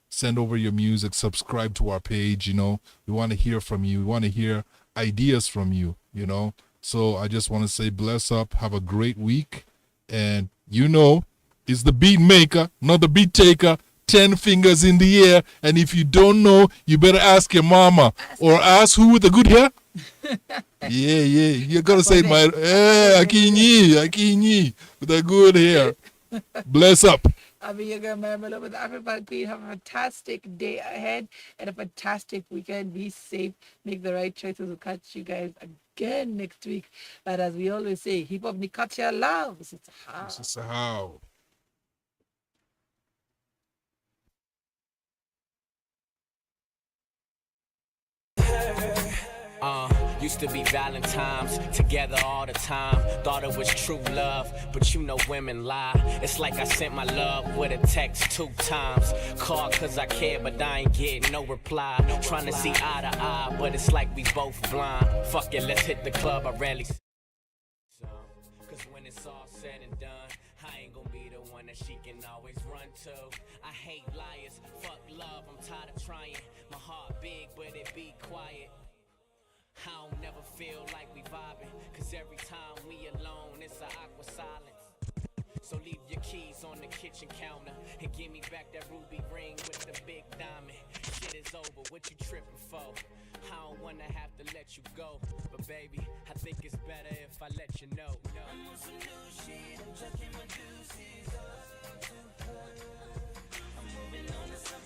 send over your music, subscribe to our page. You know, we want to hear from you. We want to hear ideas from you. You know, so I just want to say, bless up, have a great week, and you know, it's the beat maker, not the beat taker. 10 fingers in the air, and if you don't know, you better ask your mama or ask who with the good hair. Yeah, you gotta say my Akinyi with the good hair. Bless up. I'll be your girl, Myra Maloba, the African Queen. Have a fantastic day ahead and a fantastic weekend. Be safe, make the right choices. We'll catch you guys again next week. But as we always say, hip hop ni culture love. This is how. Used to be Valentine's, together all the time. Thought it was true love, but you know women lie. It's like I sent my love with a text 2 times. Called cause I care, but I ain't getting no reply. Trying to see eye to eye, but it's like we both blind. Fuck it, let's hit the club, I rarely cause when it's all said and done, I ain't gonna be the one that she can always run to. I hate liars, fuck love, I'm tired of trying. My heart big, but it be quiet. I don't never feel like we vibing, cause every time we alone, it's an awkward silence. So leave your keys on the kitchen counter and give me back that ruby ring with the big diamond. Shit is over, what you tripping for? I don't wanna have to let you go, but baby, I think it's better if I let you know. I'm on some new shit, I'm chucking my deuces up to her. I'm moving on to something.